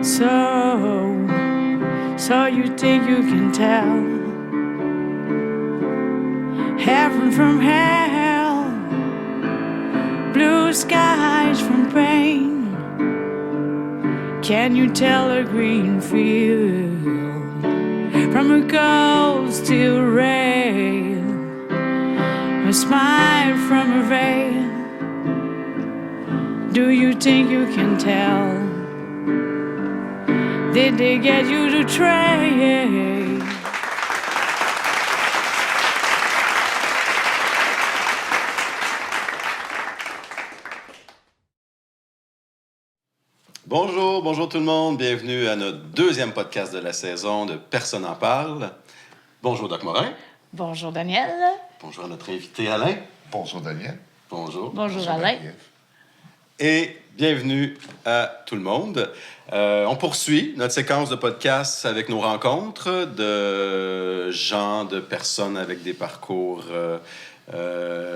So you think you can tell heaven from hell, blue skies from pain. Can you tell a green field from a cold steel rail, a smile from a veil? Do you think you can tell? Did they get you to trade? Bonjour tout le monde. Bienvenue à notre deuxième podcast de la saison de Personne n'en parle. Bonjour Doc Morin. Bonjour Daniel. Bonjour à notre invité Alain. Bonjour Daniel. Bonjour Alain. Et bienvenue à tout le monde. On poursuit notre séquence de podcasts avec nos rencontres de gens, de personnes avec des parcours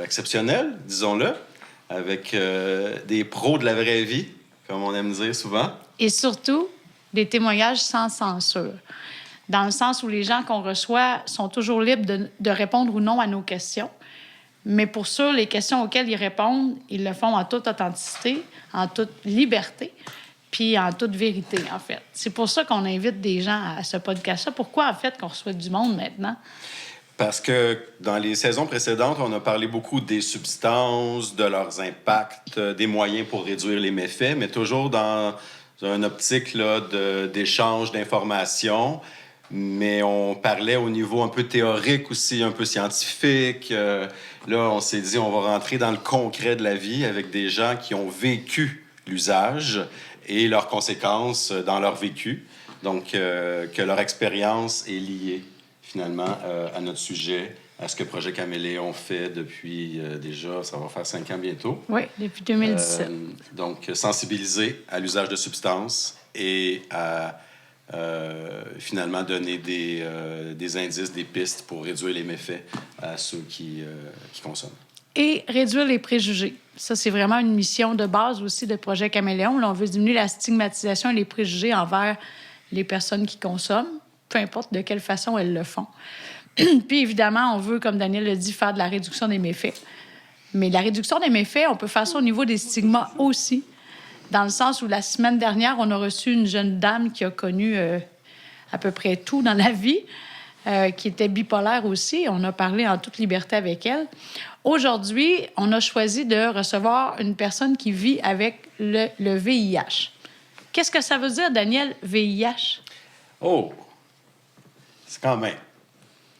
exceptionnels, disons-le, avec des pros de la vraie vie, comme on aime dire souvent. Et surtout, des témoignages sans censure, dans le sens où les gens qu'on reçoit sont toujours libres de répondre ou non à nos questions. Mais pour sûr, les questions auxquelles ils répondent, ils le font en toute authenticité, en toute liberté, puis en toute vérité, en fait. C'est pour ça qu'on invite des gens à ce podcast-là. Pourquoi, en fait, qu'on reçoit du monde maintenant? Parce que dans les saisons précédentes, on a parlé beaucoup des substances, de leurs impacts, des moyens pour réduire les méfaits, mais toujours dans une optique là, d'échange d'informations. Mais on parlait au niveau un peu théorique aussi, un peu scientifique. Là, on s'est dit, on va rentrer dans le concret de la vie avec des gens qui ont vécu l'usage et leurs conséquences dans leur vécu. Donc, que leur expérience est liée, finalement, à notre sujet, à ce que Projet Caméléon fait depuis déjà, ça va faire 5 ans bientôt. Oui, depuis 2017. Donc, sensibiliser à l'usage de substances et à finalement donner des indices, des pistes pour réduire les méfaits à ceux qui consomment. Et réduire les préjugés. Ça, c'est vraiment une mission de base aussi de Projet Caméléon. Là, on veut diminuer la stigmatisation et les préjugés envers les personnes qui consomment, peu importe de quelle façon elles le font. Puis, évidemment, on veut, comme Daniel l'a dit, faire de la réduction des méfaits. Mais la réduction des méfaits, on peut faire ça au niveau des stigmas aussi, dans le sens où la semaine dernière, on a reçu une jeune dame qui a connu à peu près tout dans la vie, qui était bipolaire aussi. On a parlé en toute liberté avec elle. Aujourd'hui, on a choisi de recevoir une personne qui vit avec le VIH. Qu'est-ce que ça veut dire, Daniel, VIH? Oh! C'est quand même...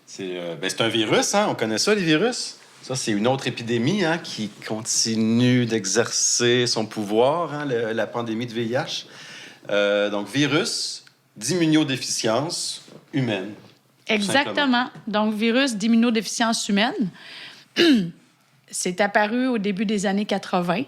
C'est un virus, hein? On connaît ça, les virus? Ça, c'est une autre épidémie qui continue d'exercer son pouvoir, la pandémie de VIH. Donc, virus d'immunodéficience humaine. Exactement. Donc, virus d'immunodéficience humaine. C'est apparu au début des années 80.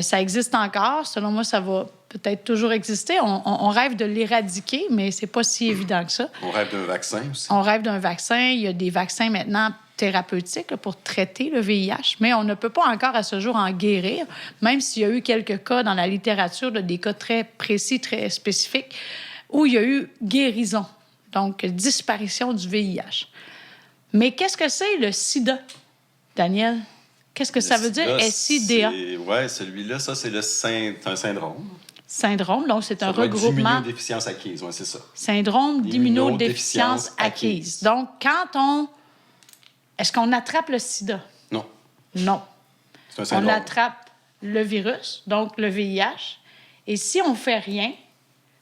Ça existe encore. Selon moi, ça va peut-être toujours exister. On rêve de l'éradiquer, mais c'est pas si évident que ça. On rêve d'un vaccin aussi. On rêve d'un vaccin. Il y a des vaccins maintenant thérapeutiques là, pour traiter le VIH, mais on ne peut pas encore à ce jour en guérir, même s'il y a eu quelques cas dans la littérature, là, des cas très précis, très spécifiques, où il y a eu guérison, donc disparition du VIH. Mais qu'est-ce que c'est le sida, Daniel? Qu'est-ce que ça veut dire, SIDA? Oui, celui-là, ça, c'est un syndrome. Syndrome, donc c'est un regroupement... D'immunodéficience acquise, oui, c'est ça. Syndrome d'immunodéficience acquise. Donc, est-ce qu'on attrape le sida? Non. Non. C'est un syndrome. On attrape le virus, donc le VIH. Et si on ne fait rien,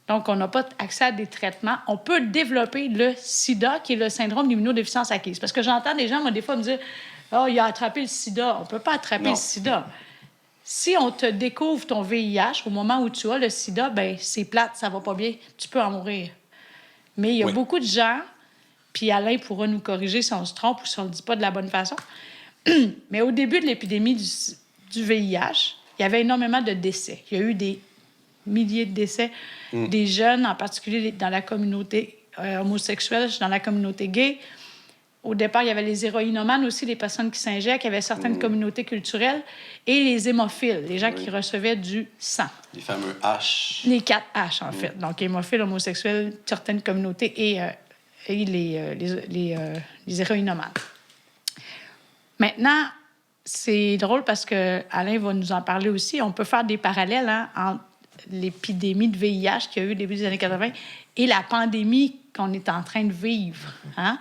donc on n'a pas accès à des traitements, on peut développer le sida, qui est le syndrome d'immunodéficience acquise. Parce que j'entends des gens, moi, des fois, me dire « Oh, il a attrapé le sida. » On ne peut pas attraper le sida. Si on te découvre ton VIH au moment où tu as le sida, bien, c'est plate, ça va pas bien, tu peux en mourir. Mais il y a beaucoup de gens, puis Alain pourra nous corriger si on se trompe ou si on ne le dit pas de la bonne façon, mais au début de l'épidémie du VIH, il y avait énormément de décès. Il y a eu des milliers de décès, des jeunes, en particulier dans la communauté homosexuelle, dans la communauté gay. au départ, il y avait les héroïnomanes aussi, les personnes qui s'injectent, il y avait certaines communautés culturelles, et les hémophiles, les gens qui recevaient du sang. Les fameux H. Les 4 H, en fait. Donc, hémophiles, homosexuels, certaines communautés et les héroïnomanes. Maintenant, c'est drôle parce que Alain va nous en parler aussi. On peut faire des parallèles entre l'épidémie de VIH qu'il y a eu au début des années 80 et la pandémie qu'on est en train de vivre. Hein?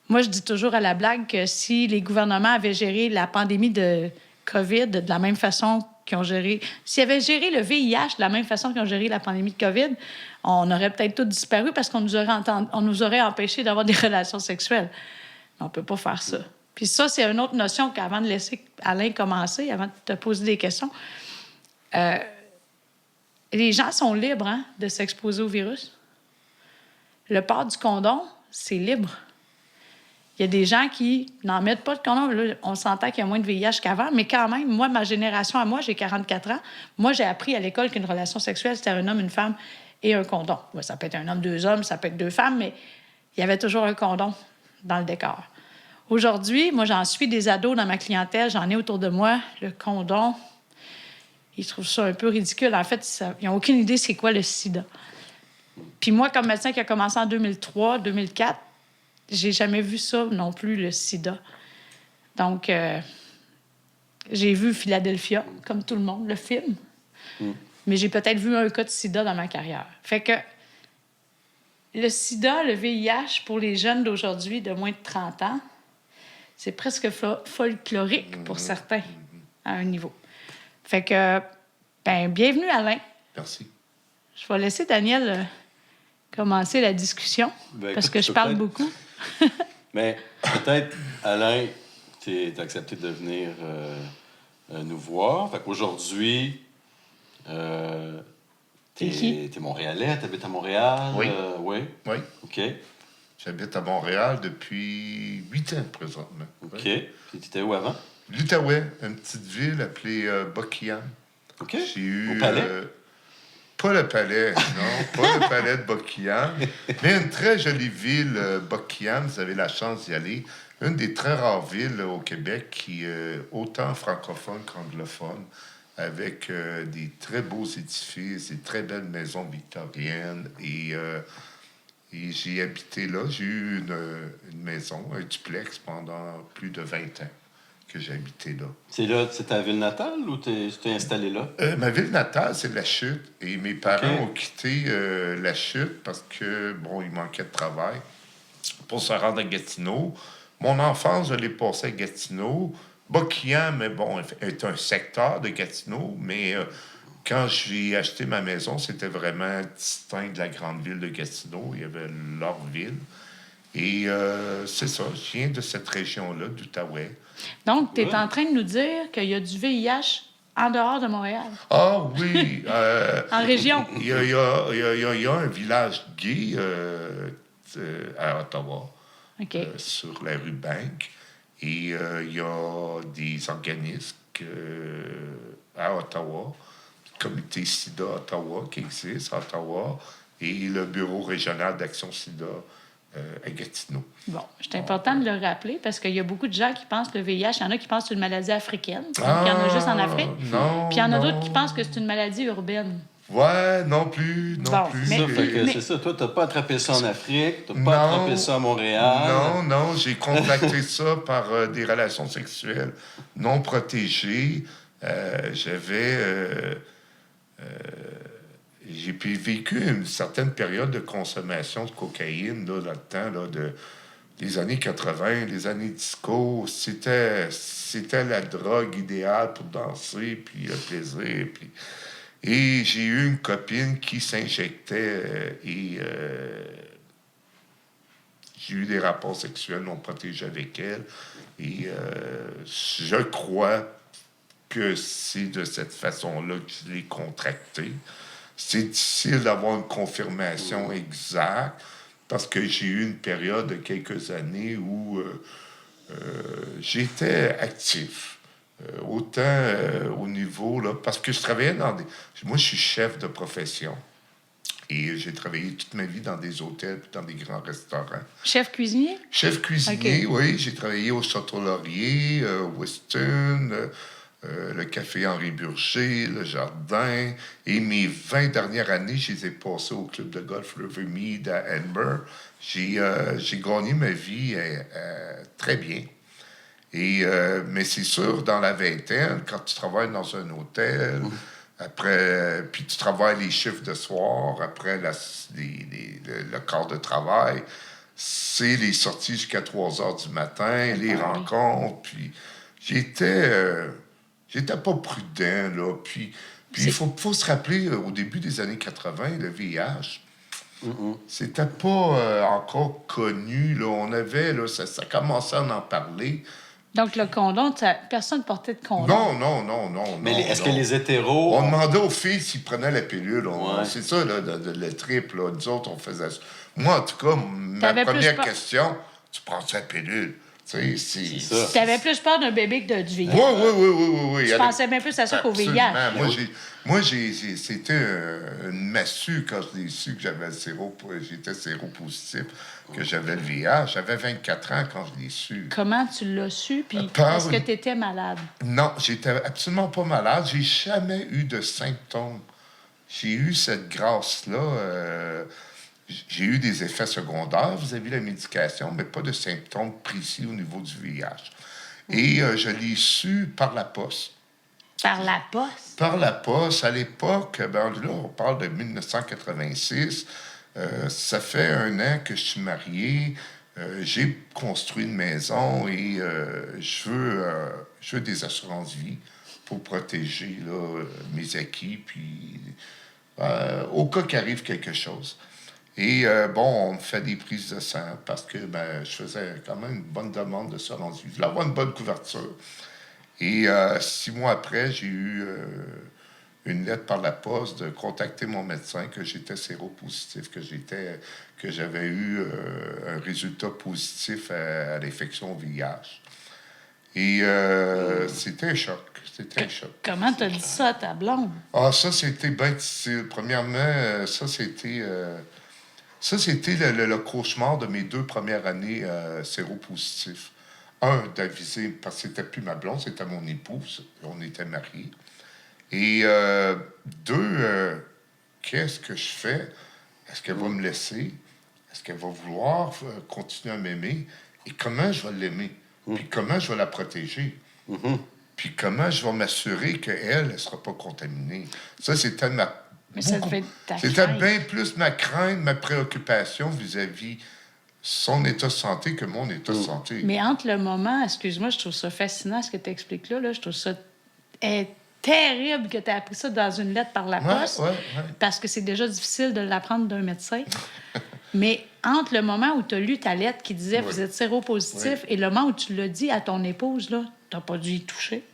Moi, je dis toujours à la blague que si les gouvernements avaient géré la pandémie de COVID de la même façon qu'ils ont géré... S'ils avaient géré le VIH de la même façon qu'ils ont géré la pandémie de COVID, on aurait peut-être tous disparu parce qu'on nous aurait empêchés d'avoir des relations sexuelles. On ne peut pas faire ça. Puis ça, c'est une autre notion qu'avant de laisser Alain commencer, avant de te poser des questions, les gens sont libres de s'exposer au virus. Le port du condom, c'est libre. Il y a des gens qui n'en mettent pas de condom. Là, on s'entend qu'il y a moins de VIH qu'avant, mais quand même, moi, ma génération à moi, j'ai 44 ans. Moi, j'ai appris à l'école qu'une relation sexuelle, c'était un homme, une femme et un condom. Ouais, ça peut être un homme, 2 hommes, ça peut être 2 femmes, mais il y avait toujours un condom dans le décor. Aujourd'hui, moi, j'en suis des ados dans ma clientèle, j'en ai autour de moi. Le condom, ils trouvent ça un peu ridicule. En fait, ils n'ont aucune idée c'est quoi le sida. Puis moi, comme médecin qui a commencé en 2003, 2004, j'ai jamais vu ça non plus, le sida. Donc, j'ai vu Philadelphia, comme tout le monde, le film. Mais j'ai peut-être vu un cas de sida dans ma carrière. Fait que le sida, le VIH, pour les jeunes d'aujourd'hui de moins de 30 ans, c'est presque folklorique pour certains, à un niveau. Fait que, bienvenue, Alain. Merci. Je vais laisser Daniel commencer la discussion, parce que je parle beaucoup. Mais peut-être, Alain, tu as accepté de venir nous voir. Fait qu'aujourd'hui, t'es Montréalais, t'habites à Montréal. Oui. Oui. Oui. OK. J'habite à Montréal depuis 8 ans présentement. OK. Oui. Puis t'étais où avant? L'Outaouais, une petite ville appelée Buckingham. OK. J'ai eu, au Palais? Pas le palais, non, pas le palais de Buckingham, mais une très jolie ville, Buckingham, vous avez la chance d'y aller. Une des très rares villes au Québec qui est autant francophone qu'anglophone, avec des très beaux édifices, des très belles maisons victoriennes. Et j'ai habité là. J'ai eu une maison, un duplex, pendant plus de 20 ans que j'ai habité là. C'est ta ville natale ou tu t'es installé là? Ma ville natale, c'est La Chute. Et mes parents ont quitté La Chute parce que, bon, il manquait de travail pour se rendre à Gatineau. Mon enfance, je l'ai passée à Gatineau. Buckingham, mais bon, est un secteur de Gatineau, mais quand j'ai acheté ma maison, c'était vraiment distinct de la grande ville de Gatineau. Il y avait leur ville. Et c'est ça, je viens de cette région-là, d'Outaouais. Donc, tu es en train de nous dire qu'il y a du VIH en dehors de Montréal? Ah oui! En région? Il y a un village gay à Ottawa, sur la rue Bank. Et il y a des organismes à Ottawa, le comité SIDA Ottawa qui existe à Ottawa, et le bureau régional d'action SIDA à Gatineau. Bon, c'est important de le rappeler parce qu'il y a beaucoup de gens qui pensent que le VIH, il y en a qui pensent que c'est une maladie africaine, donc il y en a juste en Afrique. Non, puis il y en a d'autres qui pensent que c'est une maladie urbaine. Ouais, non plus. C'est ça. Toi, t'as pas attrapé ça en Afrique, t'as pas attrapé ça à Montréal. Non, j'ai contracté ça par des relations sexuelles non protégées. J'ai vécu une certaine période de consommation de cocaïne là, dans le temps des années 80, les années disco. C'était la drogue idéale pour danser, puis le plaisir. Et j'ai eu une copine qui s'injectait j'ai eu des rapports sexuels non protégés avec elle. Et je crois que c'est de cette façon-là que je l'ai contracté. C'est difficile d'avoir une confirmation exacte parce que j'ai eu une période de quelques années où j'étais actif. Autant au niveau, là, parce que je travaillais moi, je suis chef de profession. Et j'ai travaillé toute ma vie dans des hôtels puis dans des grands restaurants. Chef cuisinier? Chef cuisinier, OK. oui. J'ai travaillé au Château Laurier, Weston, le Café Henri Burger, le Jardin. Et mes 20 dernières années, je les ai passées au club de golf Rivermead à Edinburgh. J'ai gagné ma vie très bien. Mais c'est sûr, dans la vingtaine, quand tu travailles dans un hôtel, puis tu travailles les chiffres de soir, après le quart de travail, c'est les sorties jusqu'à 3 heures du matin, les rencontres, puis j'étais pas prudent, là. Puis il faut se rappeler, au début des années 80, le VIH, c'était pas encore connu, là. On avait, là, ça commençait à en parler. Donc, le condom, personne ne portait de condom. Non. Mais est-ce que non. les hétéros... On demandait aux filles s'ils prenaient la pilule. Ouais. C'est ça, là, le trip. Là. Nous autres, on faisait ça. Moi, en tout cas, ma T'avais première plus question, tu prends la pilule? Tu sais, C'est ça. Tu avais plus peur d'un bébé que du VIH. Oui. Tu pensais bien plus à ça qu'au VIH. Moi, c'était une massue quand je l'ai su que j'étais séropositif, que j'avais le VIH. J'avais 24 ans quand je l'ai su. Comment tu l'as su? Puis est-ce que tu étais malade? Non, j'étais absolument pas malade. J'ai jamais eu de symptômes. J'ai eu cette grâce-là. J'ai eu des effets secondaires vis-à-vis de la médication, mais pas de symptômes précis au niveau du VIH. Et je l'ai su par la poste. Par la poste? Par la poste. À l'époque, là, on parle de 1986. Ça fait 1 an que je suis marié. J'ai construit une maison et je veux des assurances-vie pour protéger là, mes acquis, puis au cas qu'arrive quelque chose. Et on me fait des prises de sang parce que je faisais quand même une bonne demande d'assurance-vie. Je voulais avoir une bonne couverture. Et 6 mois après, j'ai eu une lettre par la poste de contacter mon médecin que j'étais séropositif, que j'avais eu un résultat positif à l'infection au VIH. Et c'était un choc. Comment t'as dit ça à ta blonde? Ah, ça, c'était bien difficile. Premièrement, ça, c'était le cauchemar de mes 2 premières années séropositif. D'aviser, parce que c'était plus ma blonde, c'était mon épouse. On était mariés. Et 2, qu'est-ce que je fais? Est-ce qu'elle va me laisser? Est-ce qu'elle va vouloir continuer à m'aimer? Et comment je vais l'aimer? Puis comment je vais la protéger? Puis comment je vais m'assurer qu'elle ne sera pas contaminée? Ça, c'était Mais ça devait être ta C'était crainte. bien plus ma crainte, ma préoccupation vis-à-vis son état de santé que mon état de santé. Mais entre le moment, excuse-moi, je trouve ça fascinant ce que tu expliques là, je trouve ça terrible que tu aies appris ça dans une lettre par la poste, parce que c'est déjà difficile de l'apprendre d'un médecin. Mais entre le moment où tu as lu ta lettre qui disait vous êtes séropositif et le moment où tu l'as dit à ton épouse, là, tu n'as pas dû y toucher.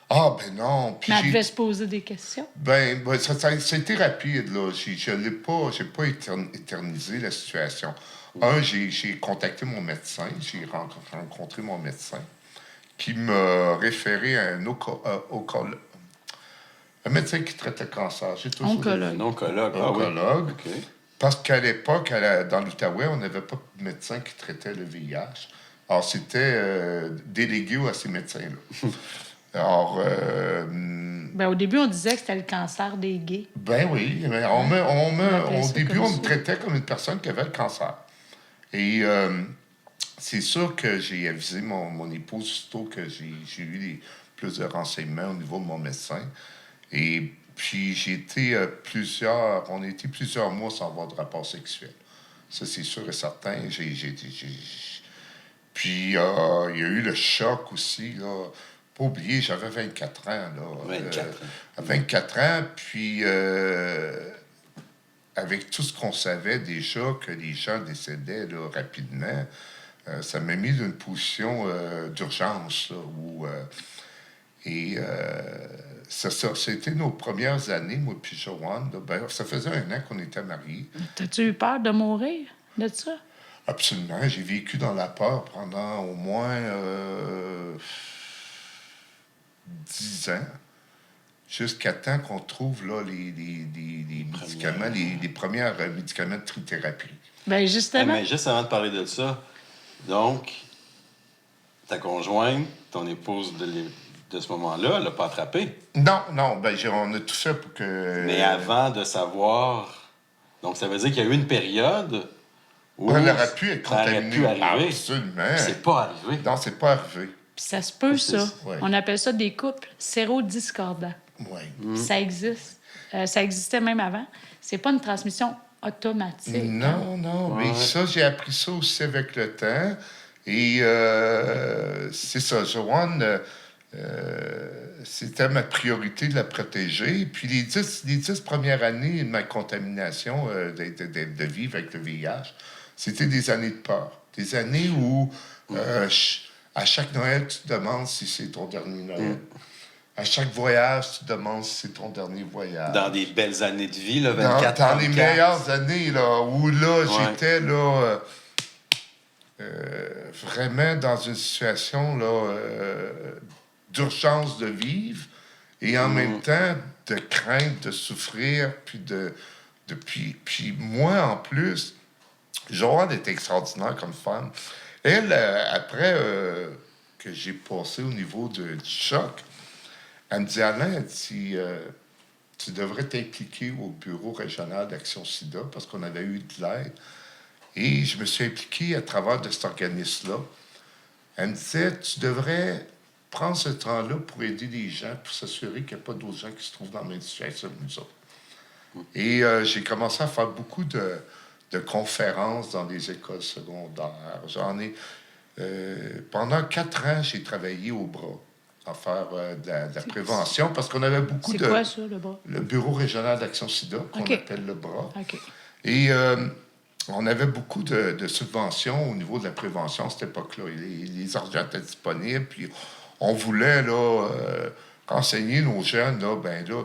Ah, ben non. Puis Mais elle devait se poser des questions. ça a été rapide, là. J'ai pas éternisé la situation. J'ai contacté mon médecin, j'ai rencontré mon médecin, qui m'a référé à un médecin qui traite le cancer. Oncologue. Oncologue. OK. Parce qu'à l'époque, dans l'Outaouais, on n'avait pas de médecin qui traitait le VIH. Alors, c'était délégué à ces médecins-là. Alors, au début, on disait que c'était le cancer des gays. ben oui, mais au début, on me traitait comme une personne qui avait le cancer. Et c'est sûr que j'ai avisé mon épouse aussitôt que j'ai eu plus de renseignements au niveau de mon médecin. Et puis, on a été plusieurs mois sans avoir de rapport sexuel. Ça, c'est sûr et certain. Puis, il y a eu le choc aussi, là. Pas oublier, j'avais 24 ans, là. 24 ans, puis avec tout ce qu'on savait déjà, que les gens décédaient là, rapidement, ça m'a mis dans une position d'urgence, là, où... c'était nos premières années, moi puis Joanne. Là, ça faisait 1 an qu'on était mariés. T'as-tu eu peur de mourir de ça? Absolument. J'ai vécu dans la peur pendant au moins 10 ans, jusqu'à temps qu'on trouve là, les médicaments, les premiers médicaments de trithérapie. Ben justement. Mais juste avant de parler de ça, donc, ta conjointe, ton épouse de ce moment-là, elle l'a pas attrapé. Non, on a tout fait pour que... Mais avant de savoir... Donc, ça veut dire qu'il y a eu une période où... Elle aurait pu être ça aurait pu contaminée. arriver. Absolument. C'est pas arrivé. Non, c'est pas arrivé. Puis ça se peut, ça. Ouais. On appelle ça des couples sérodiscordants. Oui. Ça existe. Ça existait même avant. C'est pas une transmission automatique. Non, mais ça, j'ai appris ça aussi avec le temps. Et c'est ça, Joanne, c'était ma priorité de la protéger. Puis les 10 premières années de ma contamination, de vivre avec le VIH, c'était des années de peur. Des années où, à chaque Noël, tu te demandes si c'est ton dernier Noël. À chaque voyage, tu te demandes si c'est ton dernier voyage. Dans des belles années de vie, là, 24 dans les meilleures années, là, où là, j'étais là, vraiment dans une situation là, d'urgence de vivre et en même temps de crainte de souffrir. Puis moi, en plus, Joanne est extraordinaire comme femme. Elle, après que j'ai passé au niveau du choc, elle me dit, Alain, tu devrais t'impliquer au Bureau régional d'Action SIDA parce qu'on avait eu de l'aide. Et je me suis impliqué à travers de cet organisme-là. Elle me disait, tu devrais prendre ce temps-là pour aider les gens, pour s'assurer qu'il n'y a pas d'autres gens qui se trouvent dans la même situation que nous autres. Et j'ai commencé à faire beaucoup de conférences dans des écoles secondaires. Pendant 4 ans, j'ai travaillé au bras à faire de la prévention parce qu'on avait beaucoup de... C'est quoi ça, le bras? Le Bureau régional d'Action SIDA, qu'on appelle le bras. OK. Et on avait beaucoup de subventions au niveau de la prévention à cette époque-là. Les argents étaient disponibles, puis on voulait là, renseigner nos jeunes, là,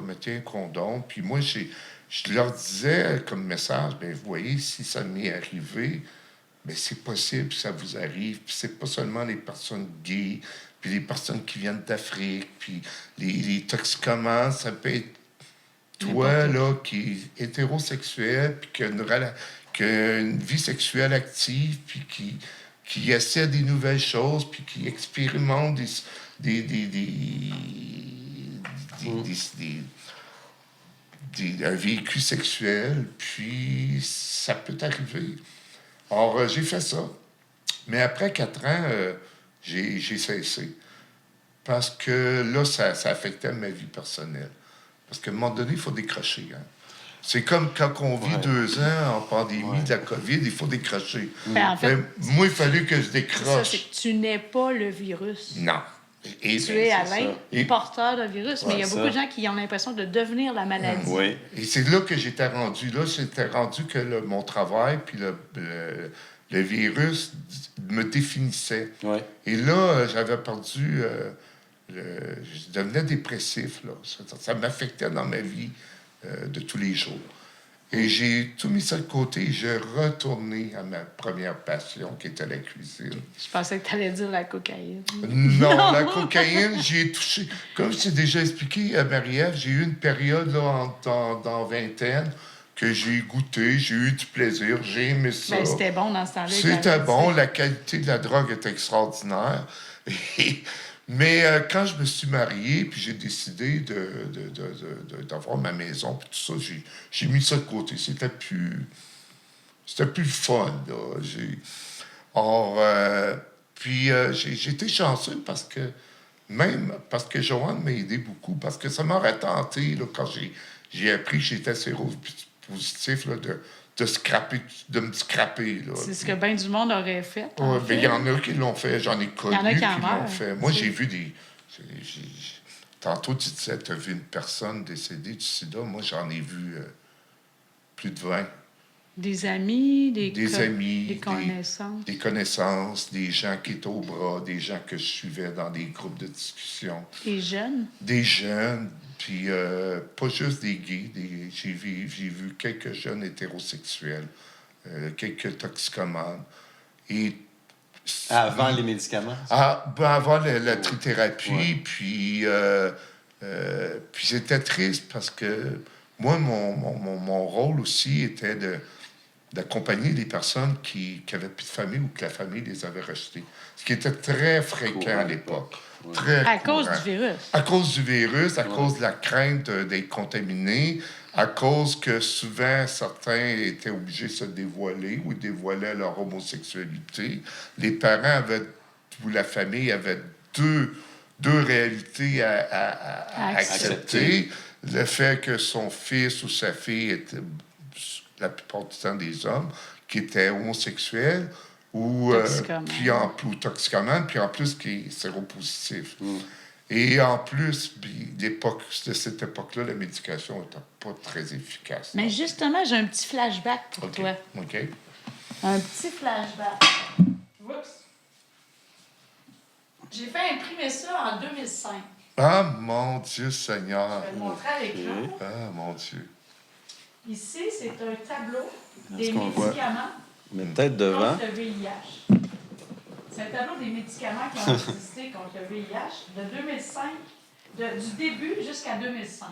mettez un condom. Puis moi, je leur disais comme message, vous voyez, si ça m'est arrivé, c'est possible que ça vous arrive. Puis c'est pas seulement les personnes gays, puis les personnes qui viennent d'Afrique, puis les toxicomanes, ça peut être toi, là, qui est hétérosexuel, puis qui a une vie sexuelle active, puis qui essaie des nouvelles choses, puis qui expérimente un vécu sexuel, puis ça peut arriver. Alors, j'ai fait ça. Mais après 4 ans, j'ai cessé. Parce que là, ça affectait ma vie personnelle. Parce qu'à un moment donné, il faut décrocher. Hein. C'est comme quand on vit 2 ans en pandémie de la COVID, il faut décrocher. En fait, moi, il fallait que je décroche. Ça, c'est que tu n'es pas le virus. Non. Tu es Alain, porteur de virus, mais il y a beaucoup ça. de gens qui ont l'impression de devenir la maladie. Oui. Et c'est là que j'étais rendu. Là, j'étais rendu que mon travail puis le virus me définissait. Oui. Et là, j'avais perdu... je devenais dépressif. Là. Ça m'affectait dans ma vie de tous les jours. Et j'ai tout mis ça de côté et j'ai retourné à ma première passion, qui était la cuisine. Je pensais que tu allais dire la cocaïne. Non, la cocaïne, j'y ai touché. Comme je t'ai déjà expliqué à Marie-Ève, j'ai eu une période là, dans vingtaine que j'ai goûté, j'ai eu du plaisir, j'ai aimé ça. Ben, c'était bon dans ce temps-là. C'était bon, la qualité de la drogue est extraordinaire. Mais quand je me suis marié, puis j'ai décidé d'avoir ma maison, puis tout ça, j'ai mis ça de côté. C'était plus le fun, là. J'ai été chanceux parce que Joanne m'a aidé beaucoup, parce que ça m'aurait tenté, là, quand j'ai appris que j'étais séropositif, là, de me scraper. Là. C'est ce que bien du monde aurait fait. Il y en a qui l'ont fait. J'en ai connu qui l'ont fait. Moi, j'ai vu des... Tantôt, tu disais, tu as vu une personne décédée du sida. Moi, j'en ai vu plus de 20. Des amis, amis, des connaissances. Des connaissances, des gens qui étaient au bras, des gens que je suivais dans des groupes de discussion. Des jeunes. Des jeunes, puis pas juste des gays. J'ai vu quelques jeunes hétérosexuels, quelques toxicomanes. Et avant les médicaments? Avant la trithérapie, Ouais. puis c'était triste parce que moi, mon rôle aussi était d'accompagner les personnes qui avaient plus de famille ou que la famille les avait rejetées. Ce qui était très fréquent à l'époque. Ouais. Très À cause courant. du virus. À cause du virus, à cause de la crainte d'être contaminés, à cause que souvent certains étaient obligés de se dévoiler ou dévoilaient leur homosexualité. Les parents ou la famille avait deux réalités à accepter. Le fait que son fils ou sa fille était la plupart du temps des hommes qui étaient homosexuels ou toxicomanes, puis en plus qui est séropositif. Et en plus, puis, de cette époque-là, la médication n'était pas très efficace. Mais justement, j'ai un petit flashback pour toi. OK. Un petit flashback. Oups. J'ai fait imprimer ça en 2005. Ah, mon Dieu Seigneur! Je vais le montrer à l'écran. Ah, mon Dieu! Ici, c'est un tableau des Est-ce qu'on voit? médicaments Mais peut-être devant. contre le VIH. C'est un tableau des médicaments qui ont existé contre le VIH de 2005, du début jusqu'à 2005.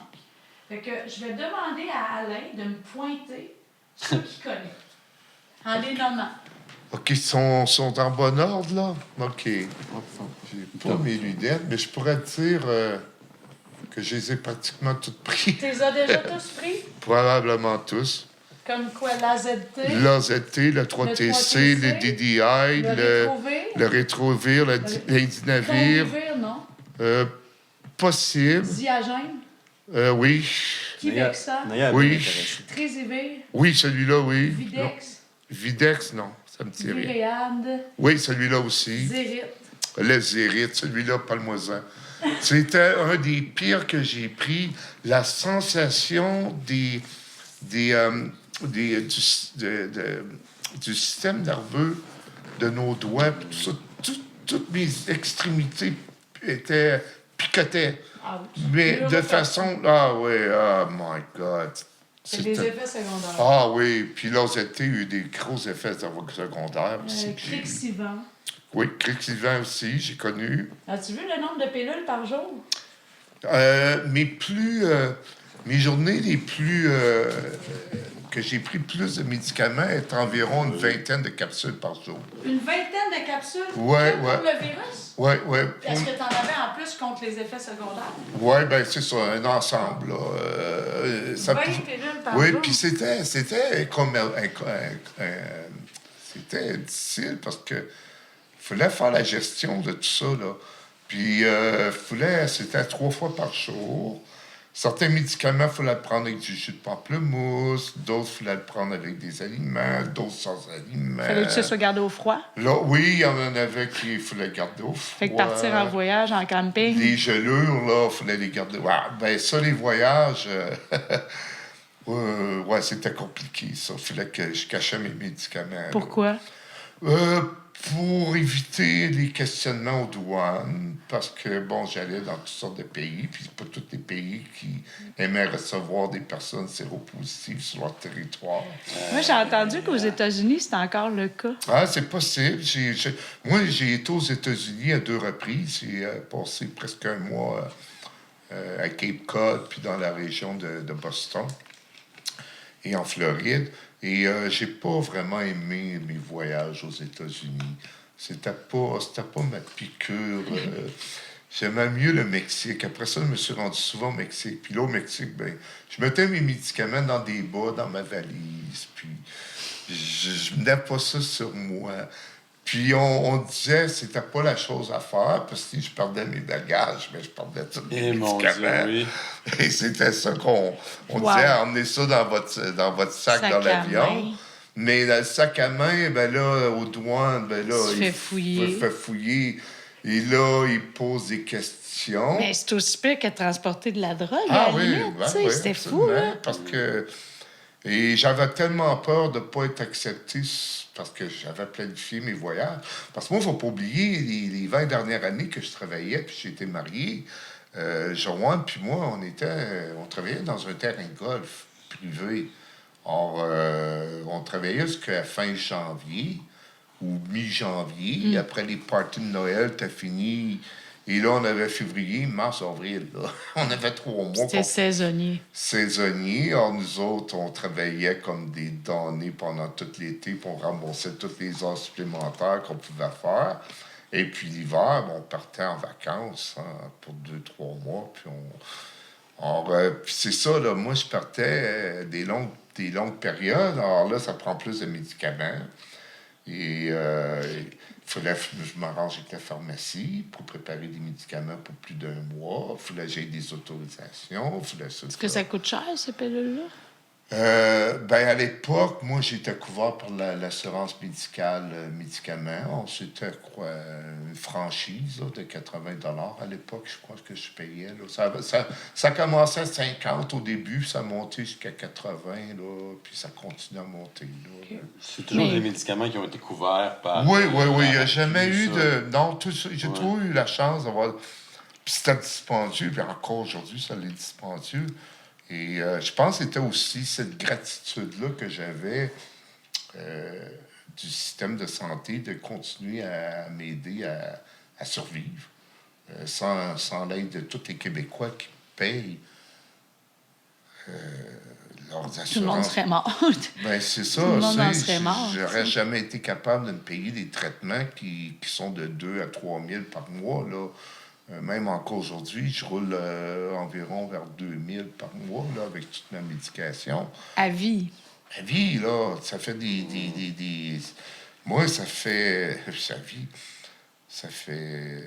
Fait que je vais demander à Alain de me pointer ceux qu'il connaît, en les nommant. OK, ils sont en bon ordre, là? OK. J'ai pas mes lunettes, mais je pourrais te dire que je les ai pratiquement toutes pris. Tu les as déjà tous pris? Probablement tous. Comme quoi, l'AZT, L'AZT, le 3TC, le DDI, le Rétrovir, l'Indinavir. Clonidavir, non? Possible. Ziagène, Oui. Kivexa, Oui. Trizivir, Oui, celui-là, oui. Videx, Videx, non. Ça me dit rien. Viréade, Oui, celui-là aussi. Zérite. Le Zérite, celui-là, parle-moi-en. C'était un des pires que j'ai pris. La sensation du système nerveux de nos doigts, tout ça, toutes mes extrémités picotaient. Mais de façon... Ah oui, oh my God. C'est des effets secondaires. Ah oui, puis l'AZT a eu des gros effets secondaires aussi. Crixivant. Oui, Crixivant aussi, j'ai connu. As-tu vu le nombre de pilules par jour? Mes journées les plus... que j'ai pris plus de médicaments est environ une vingtaine de capsules par jour. Une vingtaine de capsules? Ouais, contre le virus? Oui, oui. Est-ce que tu en avais en plus contre les effets secondaires? Oui, bien, c'est ça, un ensemble. Là. 20 pilules par oui, jour? puis c'était comme... c'était difficile parce que fallait faire la gestion de tout ça, là. Puis, c'était 3 fois par jour. Certains médicaments, il fallait le prendre avec du jus de pamplemousse. D'autres, il fallait le prendre avec des aliments. D'autres sans aliments. Fallait que ça soit gardé au froid? Là, oui, il y en avait qui fallait garder au froid. Fait que partir en voyage, en camping. Les gelures, là, il fallait les garder. Ouais, ben ça, les voyages... ouais, c'était compliqué, ça. Il fallait que je cachais mes médicaments. Pourquoi? Pour éviter les questionnements aux douanes, parce que, bon, j'allais dans toutes sortes de pays, puis pas tous les pays qui aimaient recevoir des personnes séropositives sur leur territoire. Moi, j'ai entendu qu'aux États-Unis, c'est encore le cas. Ah, c'est possible. Moi, j'ai été aux États-Unis à 2 reprises. J'ai passé presque un mois à Cape Cod, puis dans la région de Boston et en Floride. Et j'ai pas vraiment aimé mes voyages aux États-Unis. C'était pas ma piqûre. J'aimais mieux le Mexique. Après ça, je me suis rendu souvent au Mexique. Puis là, au Mexique, ben, je mettais mes médicaments dans des bas, dans ma valise. Puis je menais pas ça sur moi. Puis on disait que c'était pas la chose à faire, parce que si je perdais mes bagages, mais je perdais tous mes médicaments. Dieu, oui. Et c'était ça qu'on disait, emmenez ça dans votre sac dans l'avion. Mais dans le sac à main, ben là, aux douanes, ben là, il fait fouiller. Et là, il pose des questions. Mais c'est aussi pire que de transporter de la drogue, Ah à la oui, limite, oui, c'était fou, là. Parce que... Et j'avais tellement peur de ne pas être accepté parce que j'avais planifié mes voyages. Parce que moi, il ne faut pas oublier, les 20 dernières années que je travaillais, puis j'ai été marié, Joanne puis moi, on travaillait dans un terrain de golf privé. Or, on travaillait jusqu'à fin janvier ou mi-janvier. Après les parties de Noël, t'as fini. Et là, on avait février, mars, avril. Là. On avait 3 mois. C'était saisonnier. Saisonnier. Alors, nous autres, on travaillait comme des damnés pendant tout l'été pour rembourser toutes les heures supplémentaires qu'on pouvait faire. Et puis l'hiver, on partait en vacances pour 2-3 mois. Puis c'est ça, là, moi, je partais des longues périodes. Alors là, ça prend plus de médicaments. Et il fallait que je m'arrange avec la pharmacie pour préparer des médicaments pour plus d'1 mois. Il fallait que j'aie des autorisations. Est-ce que ça coûte cher, ces pilules-là? À l'époque, moi, j'étais couvert par l'assurance médicale médicaments. C'était quoi? Une franchise là, de 80 à l'époque, je crois que je payais. Là. Ça commençait à 50 au début, ça montait jusqu'à 80, là, puis ça continue à monter. Là. Okay. C'est toujours des médicaments qui ont été couverts par... Oui. Il n'y a jamais eu de... Non, tout ça. J'ai toujours eu la chance d'avoir... Puis c'était dispendieux, puis encore aujourd'hui, ça l'est dispendieux. Et je pense que c'était aussi cette gratitude-là que j'avais du système de santé de continuer à m'aider à survivre sans l'aide de tous les Québécois qui payent leurs assurances. Tout le monde serait mort. Ben, c'est ça. Tout le monde en serait mort. J'aurais jamais été capable de me payer des traitements qui sont de 2 à 3 000 par mois, là. Même encore aujourd'hui, je roule environ vers 2 000 par mois là, avec toute ma médication. À vie. À vie, là, ça fait des... Moi, ça fait... Sa vie, ça fait...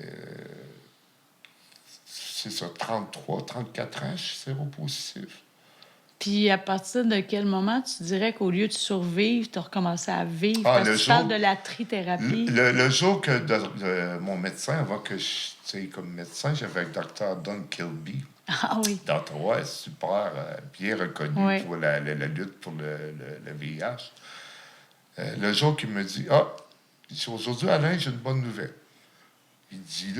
c'est ça, 34 ans, je suis séropositif. Puis à partir de quel moment tu dirais qu'au lieu de survivre, tu as recommencé à vivre? Parce que tu parles de la trithérapie. Le jour que mon médecin, avant que je comme médecin, j'avais le docteur Don Kilby. Ah oui. D'Ottawa, super bien reconnu pour la lutte pour le VIH. Le jour qu'il me dit aujourd'hui, Alain, j'ai une bonne nouvelle. Il dit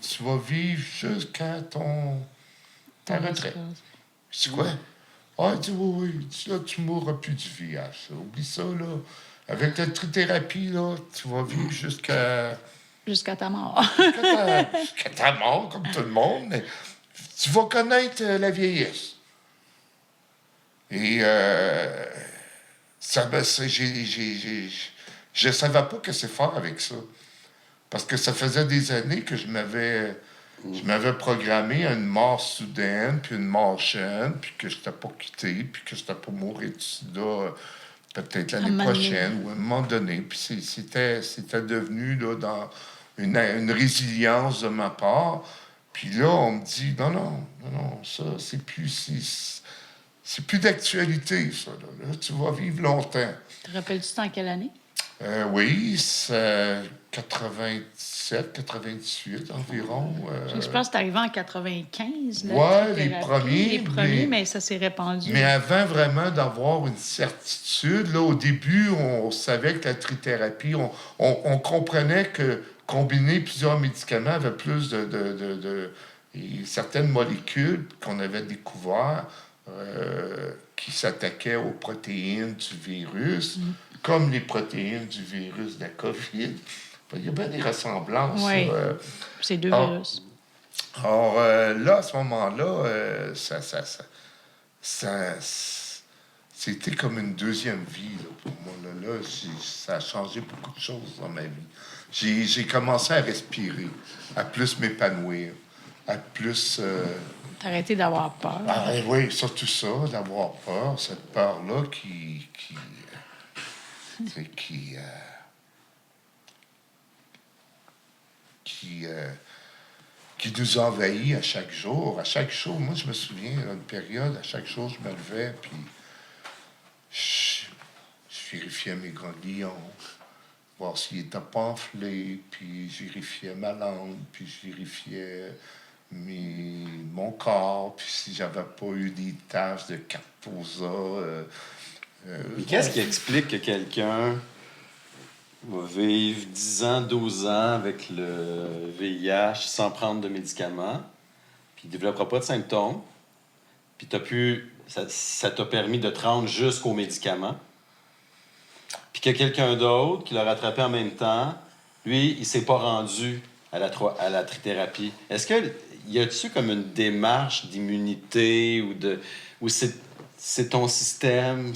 tu vas vivre jusqu'à ta retraite. Je dis quoi? Il dit oui. Il dit, là, tu ne mourras plus du VIH. Oublie ça, là. Avec la trithérapie, là, tu vas vivre jusqu'à ta mort. jusqu'à ta mort, comme tout le monde. Mais tu vas connaître la vieillesse. Et je ne savais pas que c'est fort avec ça. Parce que ça faisait des années que je m'avais programmé une mort soudaine, puis une mort jeune, puis que je n'étais pas quitté, puis que je n'étais pas mourir de sida peut-être l'année prochaine ou à un moment donné. Puis c'était devenu là, dans une résilience de ma part. Puis là, on me dit, non, ça, c'est plus d'actualité, ça. Là, tu vas vivre longtemps. Te rappelles-tu dans quelle année? Oui, c'est 97, 98 environ. Je pense que c'est arrivé en 95. Oui, les premiers. Mais ça s'est répandu. Mais avant vraiment d'avoir une certitude, là, au début, on savait que la trithérapie, on comprenait que combiner plusieurs médicaments avait plus de certaines molécules qu'on avait découvertes qui s'attaquaient aux protéines du virus, comme les protéines du virus de la COVID. Il y a bien des ressemblances. Oui, c'est deux virus. Alors, là, à ce moment-là, c'était comme une deuxième vie là, pour moi. Là, ça a changé beaucoup de choses dans ma vie. J'ai commencé à respirer, à plus m'épanouir, à plus... T'as arrêté d'avoir peur. Oui, surtout ça, d'avoir peur. Cette peur-là qui nous envahit à chaque jour. À chaque jour, moi, je me souviens, une période, à chaque jour, je me levais, puis je vérifiais mes ganglions, voir s'ils n'étaient pas enflés, puis je vérifiais ma langue, puis je vérifiais mon corps, puis si j'avais pas eu des taches de Carposa. Mais qu'est-ce qui explique que quelqu'un va vivre 10 ans, 12 ans avec le VIH sans prendre de médicaments, puis il ne développera pas de symptômes, puis ça t'a permis de te rendre jusqu'aux médicaments, puis que quelqu'un d'autre qui l'a rattrapé en même temps, lui, il ne s'est pas rendu à la trithérapie. Est-ce que y a-tu comme une démarche d'immunité ou c'est ton système?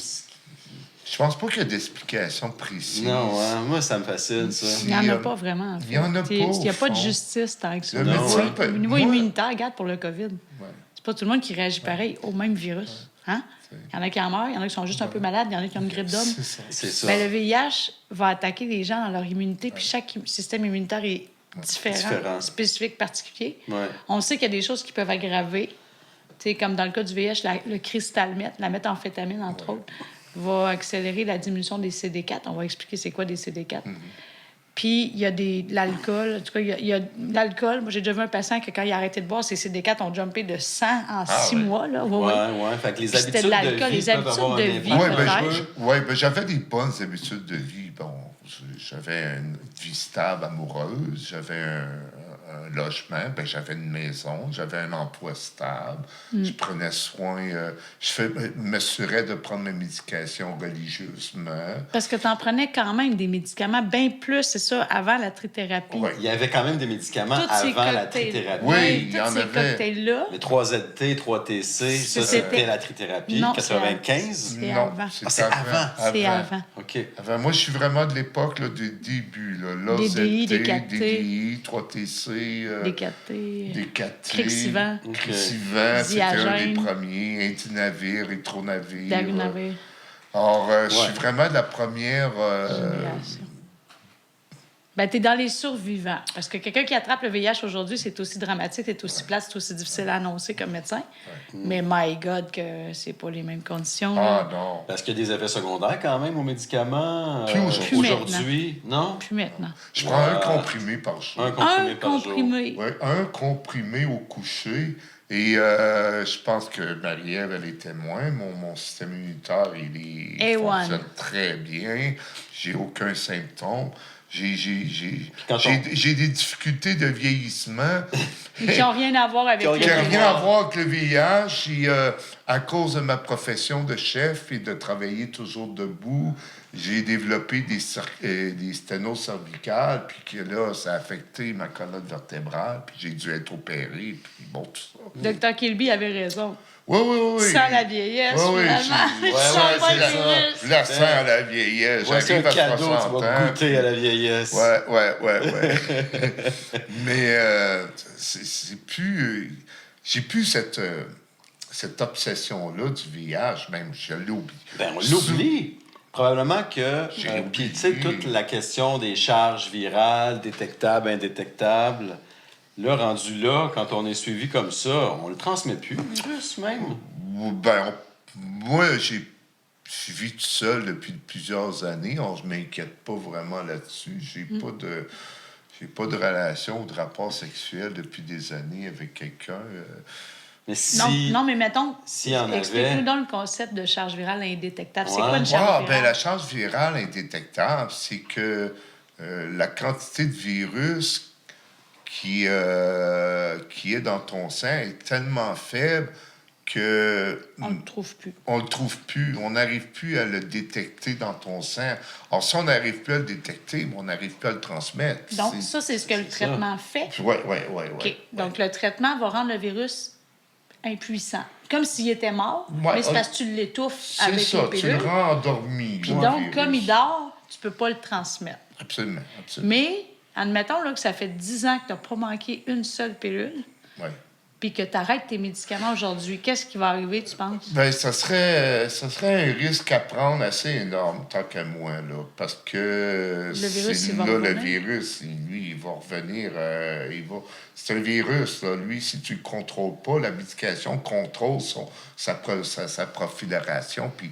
Je pense pas qu'il y a d'explication précise. Non, hein? Moi, ça me fascine, ça. Il n'y en a pas vraiment, en fait. Il y en a pas, Il n'y a au pas de fond. justice tant que ça. Le Au médecin niveau, peut- au niveau moi- immunitaire, regarde pour le COVID. Ouais. C'est pas tout le monde qui réagit pareil au même virus. Hein? Il y en a qui en meurent, il y en a qui sont juste un peu malades, il y en a qui ont une grippe d'homme. C'est ça. C'est ça. Ben, le VIH va attaquer les gens dans leur immunité, puis chaque système immunitaire est différent, Différent. spécifique, particulier. Ouais. On sait qu'il y a des choses qui peuvent aggraver. Tu sais, comme dans le cas du VIH, le cristalmètre, la méthamphétamine, entre autres, va accélérer la diminution des CD4. On va expliquer c'est quoi des CD4. Puis, il y a de l'alcool. En tout cas, il y a de l'alcool. Moi, j'ai déjà vu un patient que quand il a arrêté de boire, ses CD4 ont jumpé de 100 en 6 ouais. mois. Là. Ouais, ouais. Fait que les Puis c'était habitudes de de l'alcool, vie les peuvent habitudes avoir de un vie, impact. peut-être. J'avais des bonnes habitudes de vie. Bon, j'avais une vie stable amoureuse, j'avais un logement, j'avais une maison, j'avais un emploi stable, je prenais soin, m'assurais de prendre mes médications religieusement. Parce que tu en prenais quand même des médicaments, bien plus, c'est ça, avant la trithérapie. Ouais. Il y avait quand même des médicaments Tous ces avant la cocktails. trithérapie. Oui, il y en tous ces avait. cocktails-là. Les 3ZT, 3TC, ça, C'était- c'était la trithérapie. Non, 95? C'est Non, avant. c'est avant. C'est avant. OK. Avant. Moi, je suis vraiment de l'époque là, du début. Là. Des DI, des LZT, 4T. DDI, 3TC, Des 4T. des 4T. Crixivant. Crixivant, c'était un des Diagène. premiers. Indinavir, Itronavir. Dagunavir. Alors, je suis Ouais. vraiment de la première... Génération. Ben, t'es dans les survivants. Parce que quelqu'un qui attrape le VIH aujourd'hui, c'est aussi dramatique, c'est aussi plate, c'est aussi difficile à annoncer comme médecin. Mais my God, que c'est pas les mêmes conditions. là. Ah non. Parce qu'il y a des effets secondaires quand même aux médicaments. Plus aujourd'hui. Plus aujourd'hui, non? Puis maintenant. Je prends un comprimé par jour. Un comprimé Un par jour. comprimé. Ouais, un comprimé au coucher. Et je pense que Marie-Ève, elle est témoin. Mon système immunitaire, il A1. fonctionne très bien. J'ai aucun symptôme. Quand J'ai des difficultés de vieillissement Qui n'ont rien à voir avec Qui ont le qui n'ont VIH. rien à voir avec le VIH. Et, à cause de ma profession de chef et de travailler toujours debout, j'ai développé des sténoses cervicales, puis que là, ça a affecté ma colonne vertébrale, puis j'ai dû être opéré, puis bon, tout ça. Dr. Kilby avait raison. Oui, oui, oui. Sans la vieillesse, Oui, oui, finalement. j'ai- Sans pas c'est le la- virus. Je la sens à la vieillesse. Ouais, c'est un J'arrive à cadeau, 60 tu vas ans. goûter à la vieillesse. Ouais. Mais c'est plus... j'ai plus cette obsession-là du VIH, même, je l'oublie. Ben, on l'oublie. Probablement que... J'ai Puis, tu sais, oublié. toute la question des charges virales, détectables, indétectables, là, rendu là, quand on est suivi comme ça, on le transmet plus, le virus, même. Ben, moi, j'ai suivi tout seul depuis plusieurs années. Je ne m'inquiète pas vraiment là-dessus. J'ai pas de relation ou de rapport sexuel depuis des années avec quelqu'un. Mais si... Non, mais mettons, s'il y en avait- explique-nous donc le concept de charge virale indétectable. C'est Ouais. quoi une charge virale? La charge virale indétectable, c'est que la quantité de virus qui est dans ton sang est tellement faible que On ne le trouve plus. on le trouve plus, on n'arrive plus à le détecter dans ton sang. Alors, si on n'arrive plus à le détecter, on n'arrive plus à le transmettre. Donc, ça, c'est ce que le ça. traitement fait. Oui. OK. Donc, le traitement va rendre le virus impuissant. Comme s'il était mort, Ouais, mais c'est parce que tu l'étouffes C'est avec ça, les tu le pilules. rends endormi. Puis le donc, virus. comme il dort, tu peux pas le transmettre. Absolument. Mais, admettons là, que ça fait 10 ans que tu n'as pas manqué une seule pilule, Ouais. puis que tu arrêtes tes médicaments aujourd'hui, qu'est-ce qui va arriver, tu penses? Ben, ça serait un risque à prendre assez énorme, tant qu'à moi, là. Parce que virus, il va le revenir. virus, lui, il va revenir. C'est un virus, là. Lui, si tu ne le contrôles pas, la médication contrôle sa prolifération, puis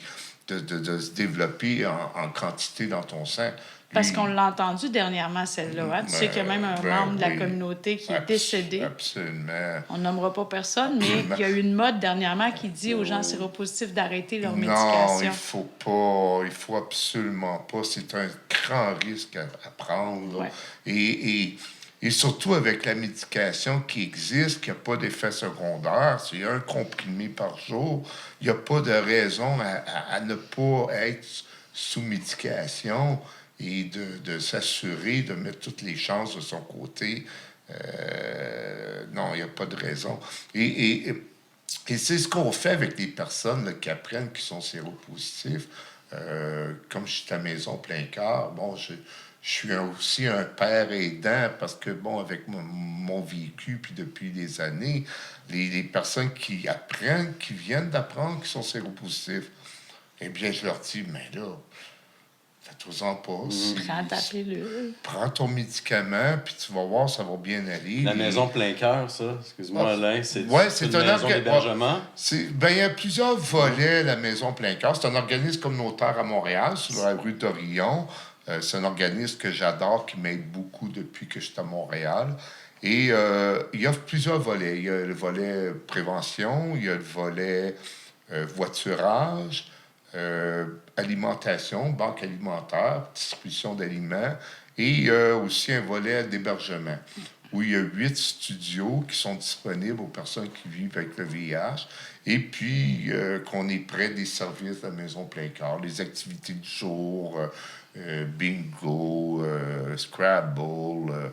de se développer en quantité dans ton sang. Parce Lui, qu'on l'a entendu dernièrement, celle-là. Hein? Tu sais qu'il y a même un membre de la oui. communauté qui est décédé. Absolument. On nommera pas personne, mais il y a eu une mode dernièrement qui dit aux gens séropositifs d'arrêter leur Non, médication. il faut absolument pas. C'est un grand risque à prendre. Là. Ouais. Et surtout avec la médication qui existe, qui n'a pas d'effet secondaire, c'est un comprimé par jour, il n'y a pas de raison à ne pas être sous médication et de s'assurer de mettre toutes les chances de son côté Non, il n'y a pas de raison. Et c'est ce qu'on fait avec les personnes là, qui apprennent qu'ils sont séropositifs. Comme je suis à la maison plein quart, bon, je suis aussi un père aidant parce que, bon, avec mon vécu, puis depuis des années, les personnes qui apprennent, qui viennent d'apprendre qu'ils sont séropositifs, eh bien, je leur dis, mais là, faites-en pas. Prends ta pilule. Prends ton médicament, puis tu vas voir, ça va bien aller. La maison plein cœur, ça, excuse-moi, Alain, c'est Ouais, c'est c'est une un maison d'hébergement. Ben, il y a plusieurs volets, la Maison Plein Cœur. C'est un organisme communautaire à Montréal, sur la rue d'Orillon. C'est un organisme que j'adore, qui m'aide beaucoup depuis que je suis à Montréal. Et il offre plusieurs volets. Il y a le volet prévention, il y a le volet voiturage, alimentation, banque alimentaire, distribution d'aliments, et il y a aussi un volet d'hébergement, où il y a 8 studios qui sont disponibles aux personnes qui vivent avec le VIH, et puis qu'on est près des services de la Maison Plein Cœur, les activités du jour, bingo, Scrabble,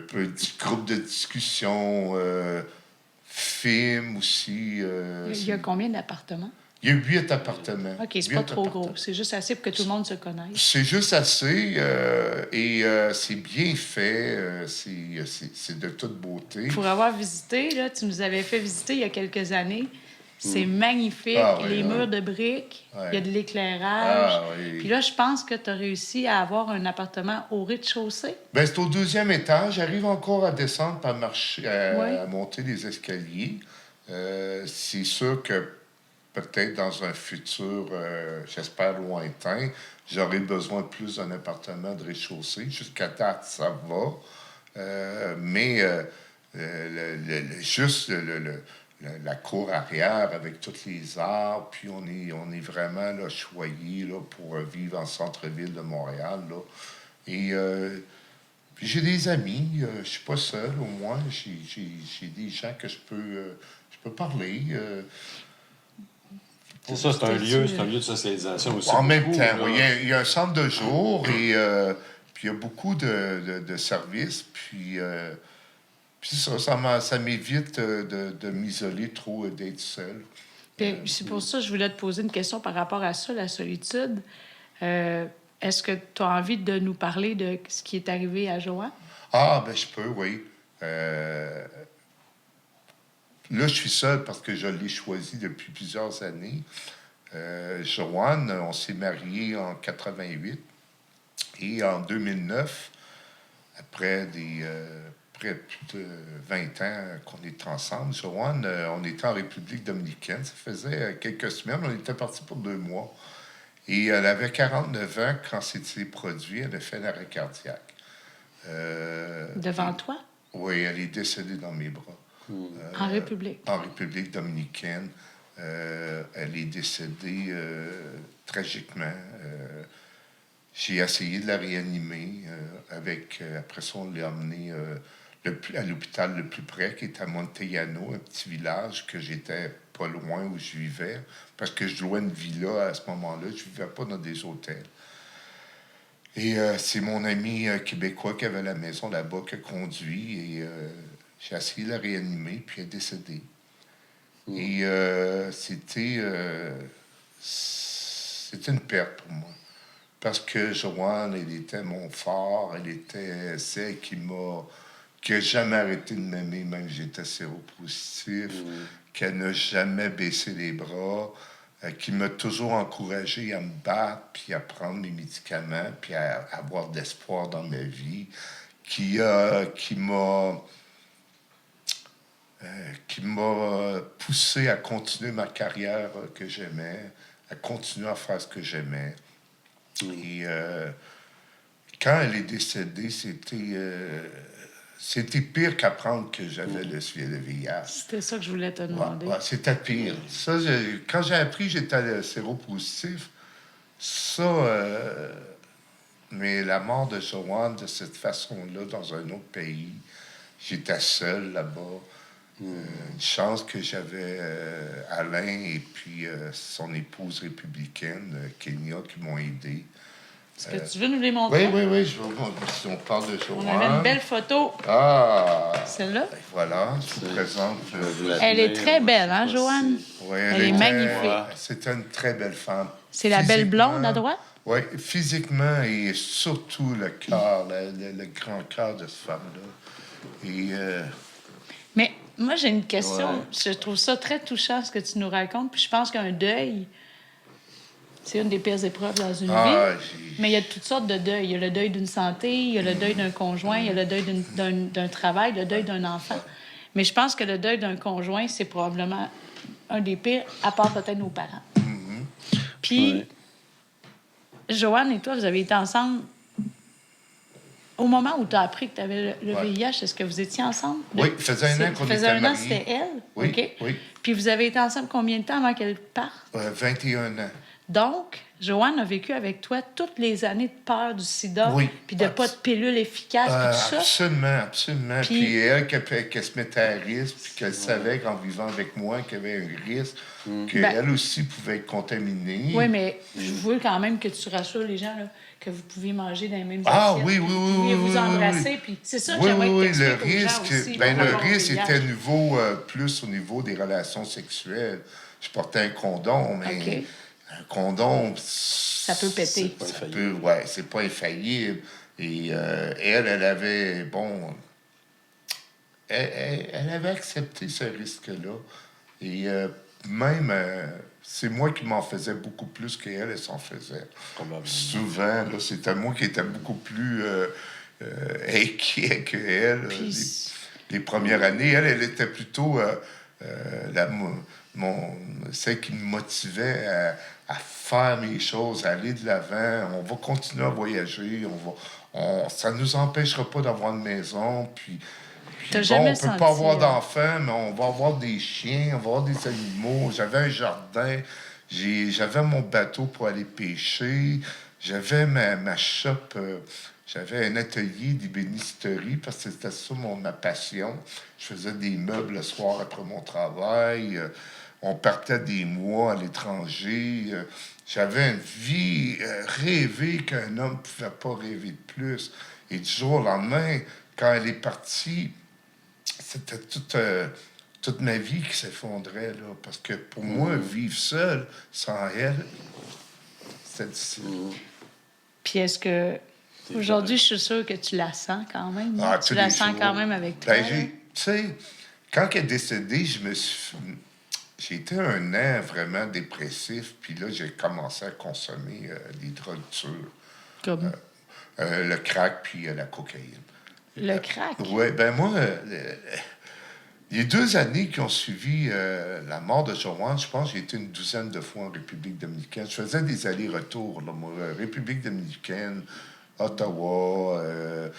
petit groupe de discussion, film aussi. Il y a combien d'appartements? Il y a 8 appartements. OK, c'est 8 pas trop appartements. gros. C'est juste assez pour que tout le monde se connaisse. C'est juste assez, et c'est bien fait, c'est de toute beauté. Pour avoir visité, là, tu nous avais fait visiter il y a quelques années. C'est magnifique. Ah oui, les oui. murs de briques, Ouais. il y a de l'éclairage. Ah oui. Puis là, je pense que tu as réussi à avoir un appartement au rez-de-chaussée. Ben, c'est au 2e étage. J'arrive encore à descendre par marcher, Ouais. à monter les escaliers. C'est sûr que peut-être dans un futur, j'espère lointain, j'aurai besoin plus d'un appartement de rez-de-chaussée. Jusqu'à date, ça va. Mais juste la cour arrière avec tous les arbres, puis on est vraiment là, choyé là, pour vivre en centre-ville de Montréal. Là. Et puis j'ai des amis, je suis pas seul au moins, j'ai des gens que je peux parler. C'est ça, c'est un lieu de socialisation aussi. En même beaucoup, temps, là. oui, il y a un centre de jour et puis il y a beaucoup de services. Puis ça m'évite de m'isoler trop et d'être seul. Puis c'est pour ça que je voulais te poser une question par rapport à ça, la solitude. Est-ce que tu as envie de nous parler de ce qui est arrivé à Joanne? Ah, ben je peux, oui. Là, je suis seul parce que je l'ai choisi depuis plusieurs années. Joanne, on s'est mariés en 88 et en 2009, après près de plus de 20 ans qu'on est ensemble, Joanne, on était en République dominicaine. Ça faisait quelques semaines, on était partis pour 2 mois. Et elle avait 49 ans quand c'était produit. Elle a fait l'arrêt cardiaque. Devant toi? Oui, elle est décédée dans mes bras. En République. En République dominicaine. Elle est décédée tragiquement. J'ai essayé de la réanimer. Après ça, on l'a emmenée à l'hôpital le plus près, qui est à Montellano, un petit village que j'étais pas loin où je vivais, parce que je louais une villa à ce moment-là. Je vivais pas dans des hôtels. Et c'est mon ami québécois qui avait la maison là-bas qui a conduit. Et j'ai essayé de la réanimer, puis elle est décédée. Et c'était une perte pour moi. Parce que Joanne, elle était mon phare, elle était celle qui a jamais arrêté de m'aimer, même si j'étais séropositif, qu'elle n'a jamais baissé les bras, qui m'a toujours encouragé à me battre, puis à prendre mes médicaments, puis à avoir de l'espoir dans ma vie, qui m'a poussé à continuer ma carrière que j'aimais, à continuer à faire ce que j'aimais. Et quand elle est décédée, c'était pire qu'apprendre que j'avais le VIH. C'était ça que je voulais te demander. Ouais, c'était pire. Ça, quand j'ai appris que j'étais séropositif, mais la mort de Joanne de cette façon-là, dans un autre pays, j'étais seul là-bas. Une chance que j'avais Alain et puis son épouse républicaine, Kenya, qui m'ont aidé. Est-ce que tu veux nous les montrer? Oui, je vais si on parle de On Joanne. avait une belle photo. Ah! Celle-là. Ben voilà, je vous présente. Elle est très belle, hein, Joanne? Oui, Elle est magnifique. C'était une très belle femme. C'est la belle blonde à droite? Oui, physiquement et surtout le cœur, le grand cœur de cette femme-là. Et Mais moi, j'ai une question. Ouais. Je trouve ça très touchant, ce que tu nous racontes. Puis je pense qu'un deuil, c'est une des pires épreuves dans une vie. Mais il y a toutes sortes de deuils. Il y a le deuil d'une santé, il y a le deuil d'un conjoint, il y a le deuil d'un travail, le deuil d'un enfant. Mais je pense que le deuil d'un conjoint, c'est probablement un des pires, à part peut-être nos parents. Puis, Joanne et toi, vous avez été ensemble. Au moment où tu as appris que tu avais le VIH, est-ce que vous étiez ensemble? Oui, ça faisait un an qu'on était mariés. Ça faisait un an, c'était elle? Oui, OK. oui. Puis vous avez été ensemble combien de temps avant qu'elle parte? 21 ans. Donc, Joanne a vécu avec toi toutes les années de peur du sida, Oui. puis de pas de pilule efficace, puis tout ça. Absolument. Puis- Puis elle, qu'elle se mettait à risque, puis qu'elle savait qu'en vivant avec moi, qu'il y avait un risque, qu'elle aussi pouvait être contaminée. Oui, mais je veux quand même que tu rassures les gens là, que vous pouviez manger dans les mêmes Ah assiettes, oui, puis oui, vous oui, pouviez oui, vous oui, embrasser, oui. puis c'est ça que Oui, j'aimerais oui, que le t'expliques aux gens risque, aussi, ben, par le rapport au risque VIH. était plus au niveau des relations sexuelles. Je portais un condom, mais OK. un condom... Ça peut péter. C'est pas infaillible. Et elle avait, bon... Elle avait accepté ce risque-là. Et même, c'est moi qui m'en faisais beaucoup plus qu'elle, elle s'en faisait. Probablement. Souvent, là, c'était moi qui étais beaucoup plus inquiet qu'elle. Puis- Les premières années, elle était plutôt celle qui me motivait à faire mes choses, à aller de l'avant. On va continuer à voyager. Ça ne nous empêchera pas d'avoir une maison. Puis T'as bon, jamais on peut senti, pas avoir d'enfants, mais on va avoir des chiens, on va avoir des animaux. J'avais un jardin, j'avais mon bateau pour aller pêcher, j'avais ma shop, j'avais un atelier d'ébénisterie parce que c'était ça ma passion. Je faisais des meubles le soir après mon travail. On partait des mois à l'étranger. J'avais une vie rêvée qu'un homme ne pouvait pas rêver de plus. Et du jour au lendemain, quand elle est partie, c'était toute ma vie qui s'effondrait, là. Parce que pour moi, vivre seul, sans elle, c'était difficile. Puis est-ce que... Aujourd'hui, je suis sûre que tu la sens quand même. Ah, Tu tous la les sens jours. quand même avec toi. Ben, là. tu sais, quand elle est décédée, j'ai été un an vraiment dépressif. Puis là, j'ai commencé à consommer des drogues dures. Comme Le crack puis la cocaïne. le crack. Oui, ben moi, les 2 années qui ont suivi la mort de Joanne, je pense que j'ai été une douzaine de fois en République dominicaine. Je faisais des allers-retours, là, moi, République dominicaine, Ottawa,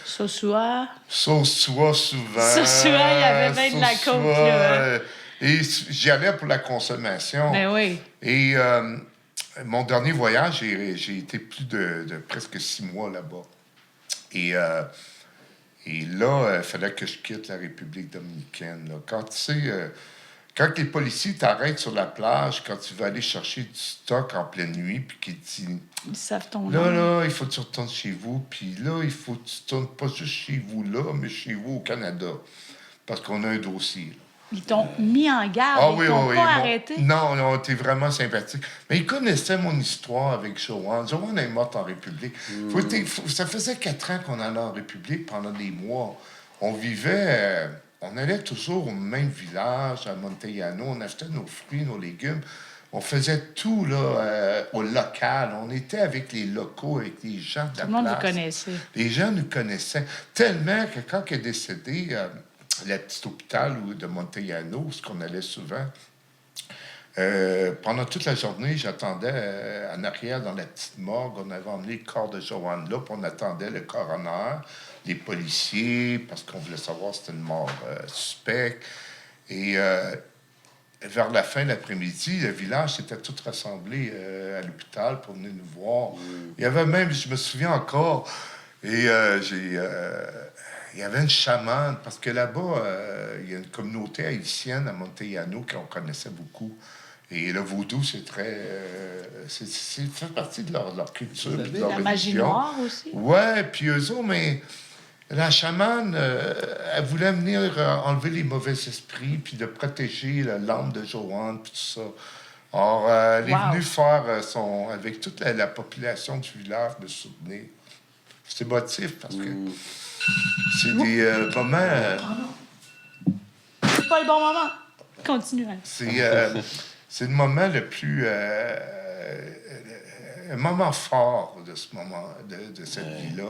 Sosua. Sosua souvent. Sosua, il y avait bien de la Sosua, coke, là. Et j'y allais pour la consommation. Ben oui. Et mon dernier voyage, j'ai été plus de presque 6 mois là-bas. Et là, il fallait que je quitte la République dominicaine. Là. Quand tu sais, quand les policiers t'arrêtent sur la plage, quand tu vas aller chercher du stock en pleine nuit, puis qu'ils te disent Ils savent ton là, nom. là, il faut que tu retournes chez vous, puis là, il faut que tu tournes pas juste chez vous là, mais chez vous au Canada. Parce qu'on a un dossier. Là. Ils t'ont mis en garde. Ah ils oui, t'ont oui, pas oui. arrêté. Non, t'es vraiment sympathique. Mais ils connaissaient mon histoire avec Joanne. Joanne est morte en République. Ça faisait 4 ans qu'on allait en République pendant des mois. On vivait... on allait toujours au même village, à Montellano. On achetait nos fruits, nos légumes. On faisait tout là, au local. On était avec les locaux, avec les gens de la place. Tout le monde vous connaissait. Les gens nous connaissaient tellement que quand elle est décédée, le petit hôpital de Montellano, où on allait souvent, pendant toute la journée, j'attendais en arrière dans la petite morgue. On avait emmené le corps de Joanne là, puis on attendait le coroner, les policiers, parce qu'on voulait savoir si c'était une mort suspecte. Et vers la fin de l'après-midi, le village s'était tout rassemblé à l'hôpital pour venir nous voir. Il y avait même, je me souviens encore, et il y avait une chamane, parce que là-bas, il y a une communauté haïtienne à Montellano qu'on connaissait beaucoup. Et le vaudou, c'est très... c'est fait partie de leur culture, Vous avez de leur La magie religion. noire aussi. Ouais, puis eux autres, mais la chamane, elle voulait venir enlever les mauvais esprits, puis de protéger la lampe de Joanne, puis tout ça. Alors, elle est Wow. venue faire avec toute la population du village, me souvenir. C'est émotif parce que c'est des moments... C'est pas le bon moment. Continue. Hein. C'est le moment le plus... un moment fort de ce moment, de cette vie-là.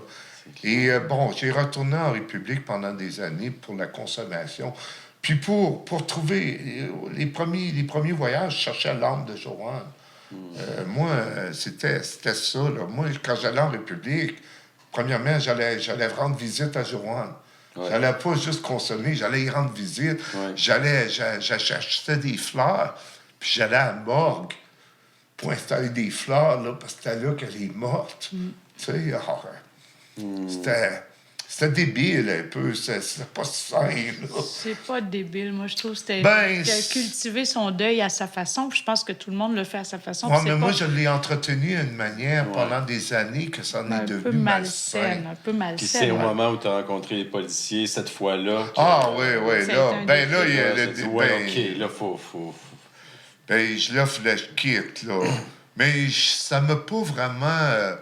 Et bon, j'ai retourné en République pendant des années pour la consommation. Puis pour trouver les premiers voyages, je cherchais l'âme de Joanne. Moi, c'était ça. Là. Moi, quand j'allais en République, premièrement, j'allais rendre visite à Joanne. Ouais. J'allais pas juste consommer, j'allais y rendre visite. Ouais. J'achetais des fleurs, puis j'allais à la morgue pour installer des fleurs, là, parce que c'était là qu'elle est morte. Tu sais, alors, c'était débile un peu, c'était pas simple. Là. C'est pas débile. Moi, je trouve que c'était Ben, de cultiver son deuil à sa façon. Puis je pense que tout le monde le fait à sa façon. Ouais, Puis c'est mais moi, pas je l'ai entretenu d'une manière pendant des années que ça en est un peu devenu malsaine. malsain. Un peu Puis malsaine. c'est au ouais. moment où tu as rencontré les policiers, cette fois-là. que- Ah, oui, oui, Ça a là. été un Ben là, défi. il y a Ouais, le. tu dis, ouais, ben, OK, là, faut... ben, je l'offre le quitte, là. Mais ça m'a pas vraiment.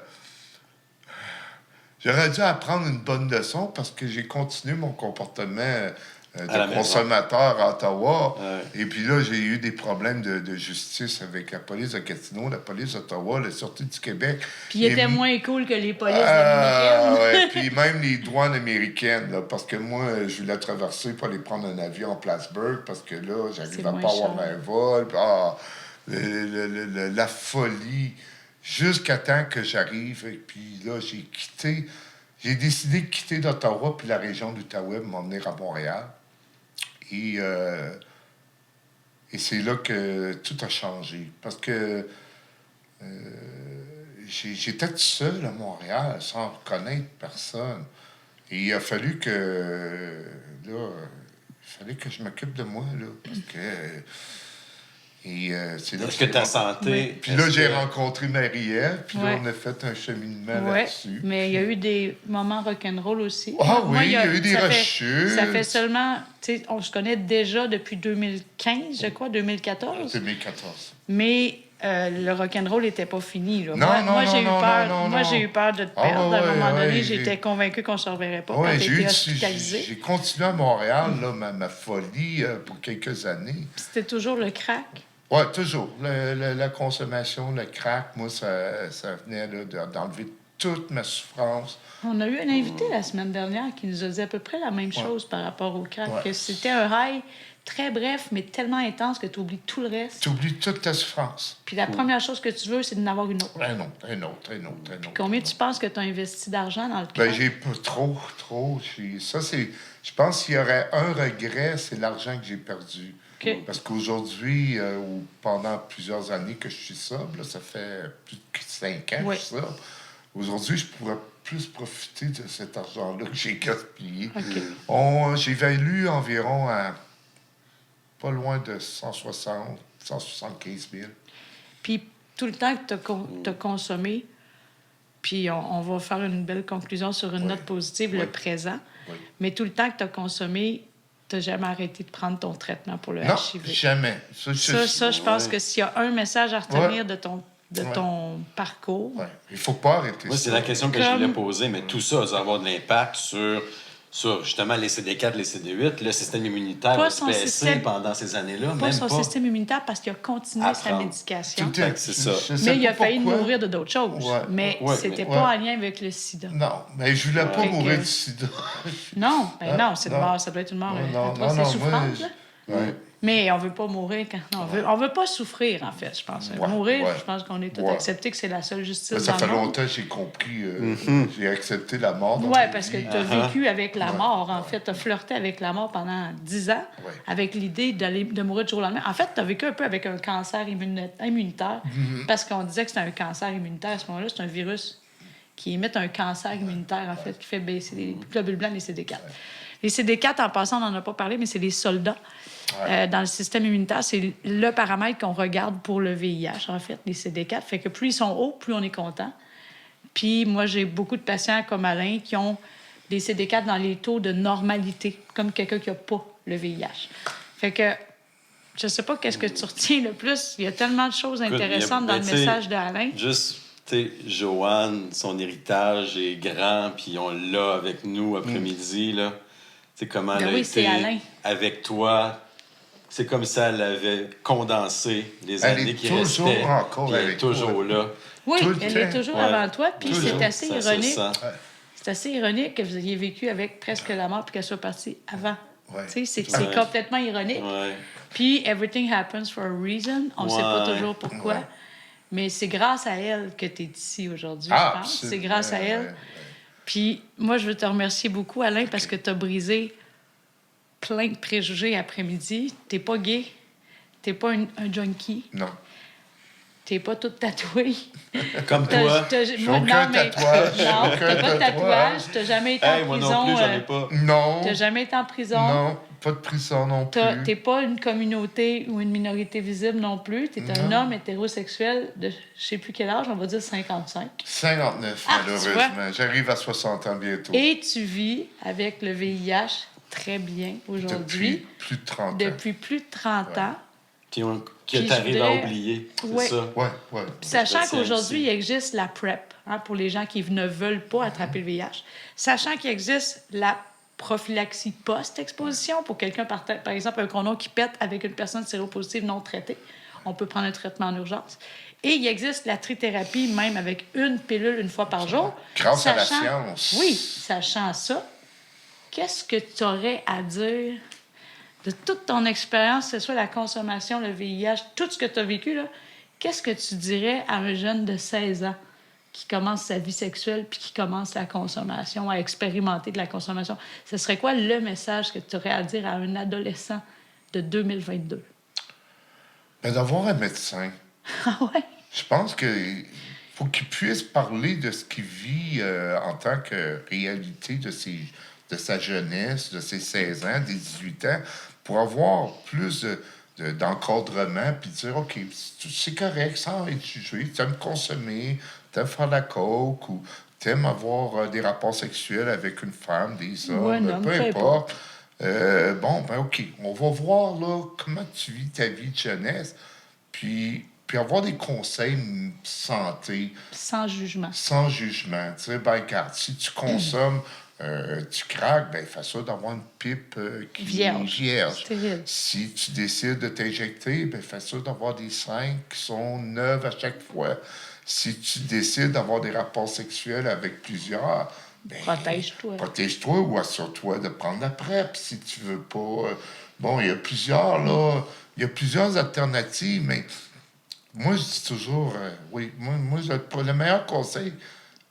J'aurais dû apprendre une bonne leçon parce que j'ai continué mon comportement À la de maison. consommateur à Ottawa. Ouais. Et puis là, j'ai eu des problèmes de justice avec la police de Gatineau, la police d'Ottawa, la Sûreté du Québec. Puis il Et était moins cool que les polices Ah, américaines. ouais, puis même les douanes américaines, là, parce que moi, je voulais traverser pour aller prendre un avion en Plattsburgh, parce que là, C'est j'arrive à moins pas avoir cher. un vol. Puis, la folie, jusqu'à temps que j'arrive. Et puis là, j'ai décidé de quitter d'Ottawa, puis la région d'Outaouais, m'en venir à Montréal. Et c'est là que tout a changé. Parce que j'étais tout seul à Montréal, sans connaître personne. Et il a fallu que... Là, il fallait que je m'occupe de moi, là. Parce que... c'est là Est-ce que ta santé... Oui. Puis là, est-ce j'ai que- rencontré Marie-Ève, puis Ouais. là, on a fait un cheminement Ouais, là-dessus. mais il y a eu des moments rock'n'roll aussi. Ah Moi, oui, il y a eu des ça fait- rechutes. Ça fait seulement, tu sais, on se connaît déjà depuis 2015, je crois, 2014. 2014. Mais le rock'n'roll n'était pas fini. Là. Non, non, moi, non, j'ai eu non, peur. non, non, Moi, non. j'ai eu peur de te Ah, perdre. À un ouais, moment ouais, donné, j'ai- j'étais convaincue qu'on ne se reverrait pas Ouais, quand tu étais hospitalisé. j'ai continué à Montréal, là, ma folie pour quelques années. C'était toujours le crack. Oui, toujours. La consommation, le crack, moi, ça venait là, d'enlever toute ma souffrance. On a eu un invité la semaine dernière qui nous a dit à peu près la même chose par rapport au crack. Ouais. Que c'était un high très bref, mais tellement intense que tu oublies tout le reste. Tu oublies toute ta souffrance. Puis la première chose que tu veux, c'est d'en avoir une autre. Un autre, un autre, un autre, un autre. Combien tu penses que tu as investi d'argent dans le crack? Ben, j'ai pas trop. Ça, c'est... Je pense qu'il y aurait un regret, c'est l'argent que j'ai perdu. OK. Parce qu'aujourd'hui, ou pendant plusieurs années que je suis sobre, là, ça fait plus de 5 ans Ouais. que je suis sobre. Aujourd'hui, je pourrais plus profiter de cet argent-là que j'ai gaspillé. OK. J'évalue environ à pas loin de 175 000. Puis tout le temps que tu as consommé, puis on va faire une belle conclusion sur une Oui. note positive, Oui. le présent. Oui. Mais tout le temps que tu as consommé, tu n'as jamais arrêté de prendre ton traitement pour le Non, HIV. jamais. Ça, je pense Ouais. que s'il y a un message à retenir Ouais. de ton Ouais. parcours, Ouais. Il faut pas arrêter Moi, ça. c'est la question que je Comme- voulais poser, mais tout ça va avoir de l'impact sur justement les CD4, les CD8, le système immunitaire Pas a son baissé système- pendant ces années-là, pas même son pas. système immunitaire parce qu'il a continué sa Apprendre. médication. Tout est- c'est ça. je sais Mais il a pas failli pourquoi. mourir de d'autres choses. Ouais. Mais Ouais, c'était mais- pas ouais. en lien avec le sida. Non, mais je voulais pas Fait mourir que- du sida. Non, ben Hein? non, c'est Non. mort, ça doit être une mort Non, atroce et moi, souffrante. là. Ouais. Mais on veut pas mourir quand. On veut pas souffrir, en fait, je pense. Ouais, Mourir, ouais. je pense qu'on est tous Ouais. acceptés que c'est la seule justice Là, ça dans fait le monde. longtemps que j'ai compris. J'ai accepté la mort. dans Oui, ma parce que vie. tu as vécu avec la Ouais. mort, en fait. Tu as flirté avec la mort pendant 10 ans, Ouais. avec l'idée de mourir du jour au lendemain. En fait, tu as vécu un peu avec un cancer immunitaire, parce qu'on disait que c'était un cancer immunitaire. À ce moment-là, c'est un virus qui émet un cancer immunitaire, en fait, qui fait baisser les globules blancs et les CD4. Les CD4, en passant, on n'en a pas parlé, mais c'est les soldats dans le système immunitaire. C'est le paramètre qu'on regarde pour le VIH, en fait, les CD4. Fait que plus ils sont hauts, plus on est content. Puis moi, j'ai beaucoup de patients comme Alain qui ont des CD4 dans les taux de normalité, comme quelqu'un qui n'a pas le VIH. Fait que je sais pas qu'est-ce que tu retiens le plus. Il y a tellement de choses intéressantes dans le message d'Alain. Juste, tu sais, Joanne, son héritage est grand, puis on l'a avec nous après-midi, là. Tu sais, comment elle a été avec toi. C'est comme ça elle avait condensé les années qui restaient. Encore elle est toujours là. Oui, elle est toujours avant toi. Puis c'est assez ironique. C'est assez ironique que vous ayez vécu avec presque la mort puis qu'elle soit partie avant. Tu sais, c'est complètement ironique. Puis everything happens for a reason. On ne sait pas toujours pourquoi. Mais c'est grâce à elle que tu es ici aujourd'hui, je pense. C'est grâce à elle. Puis moi, je veux te remercier beaucoup, Alain, parce que tu as brisé plein de préjugés après-midi. T'es pas gay. T'es pas un junkie. Non. T'es pas toute tatouée. Comme toi. Aucun tatouage. Non, t'as pas de tatouage. T'as jamais été en prison. Moi non plus, j'en ai pas. Non. T'as jamais été en prison. Non, pas de prison non plus. T'es pas une communauté ou une minorité visible non plus. T'es un homme hétérosexuel de je sais plus quel âge, on va dire 55. 59, malheureusement. J'arrive à 60 ans bientôt. Et tu vis avec le VIH très bien aujourd'hui. Depuis plus de 30 ans. Depuis plus de 30 ans. Puis t'arrives à oublier, c'est ça? Oui. Sachant qu'aujourd'hui, il existe la PrEP, pour les gens qui ne veulent pas attraper le VIH. Sachant qu'il existe la prophylaxie post-exposition pour quelqu'un, par exemple, un condom qui pète avec une personne séropositive non traitée. On peut prendre un traitement en urgence. Et il existe la trithérapie, même avec une pilule une fois par jour. Grâce à la science. Oui, sachant ça, qu'est-ce que tu aurais à dire de toute ton expérience, que ce soit la consommation, le VIH, tout ce que tu as vécu, là, qu'est-ce que tu dirais à un jeune de 16 ans qui commence sa vie sexuelle puis qui commence la consommation, à expérimenter de la consommation? Ce serait quoi le message que tu aurais à dire à un adolescent de 2022? Ben, d'avoir un médecin. Ah ouais? Je pense qu'il faut qu'il puisse parler de ce qu'il vit en tant que réalité de sa jeunesse, de ses 16 ans, des 18 ans, pour avoir plus d'encadrement, puis dire, OK, c'est correct, sans être jugé, tu aimes consommer, tu aimes faire la coke, ou tu aimes avoir des rapports sexuels avec une femme, des hommes, peu importe. OK, on va voir là comment tu vis ta vie de jeunesse, puis avoir des conseils santé. Sans jugement. Sans jugement. Tu sais, regarde, si tu consommes, tu craques, fais ça d'avoir une pipe qui est vierge. Si tu décides de t'injecter, fais ça d'avoir des seins qui sont neuves à chaque fois. Si tu décides d'avoir des rapports sexuels avec plusieurs, protège-toi. Protège-toi ou assure-toi de prendre la PrEP si tu veux pas. Il y a plusieurs alternatives, mais moi, je dis toujours, le meilleur conseil,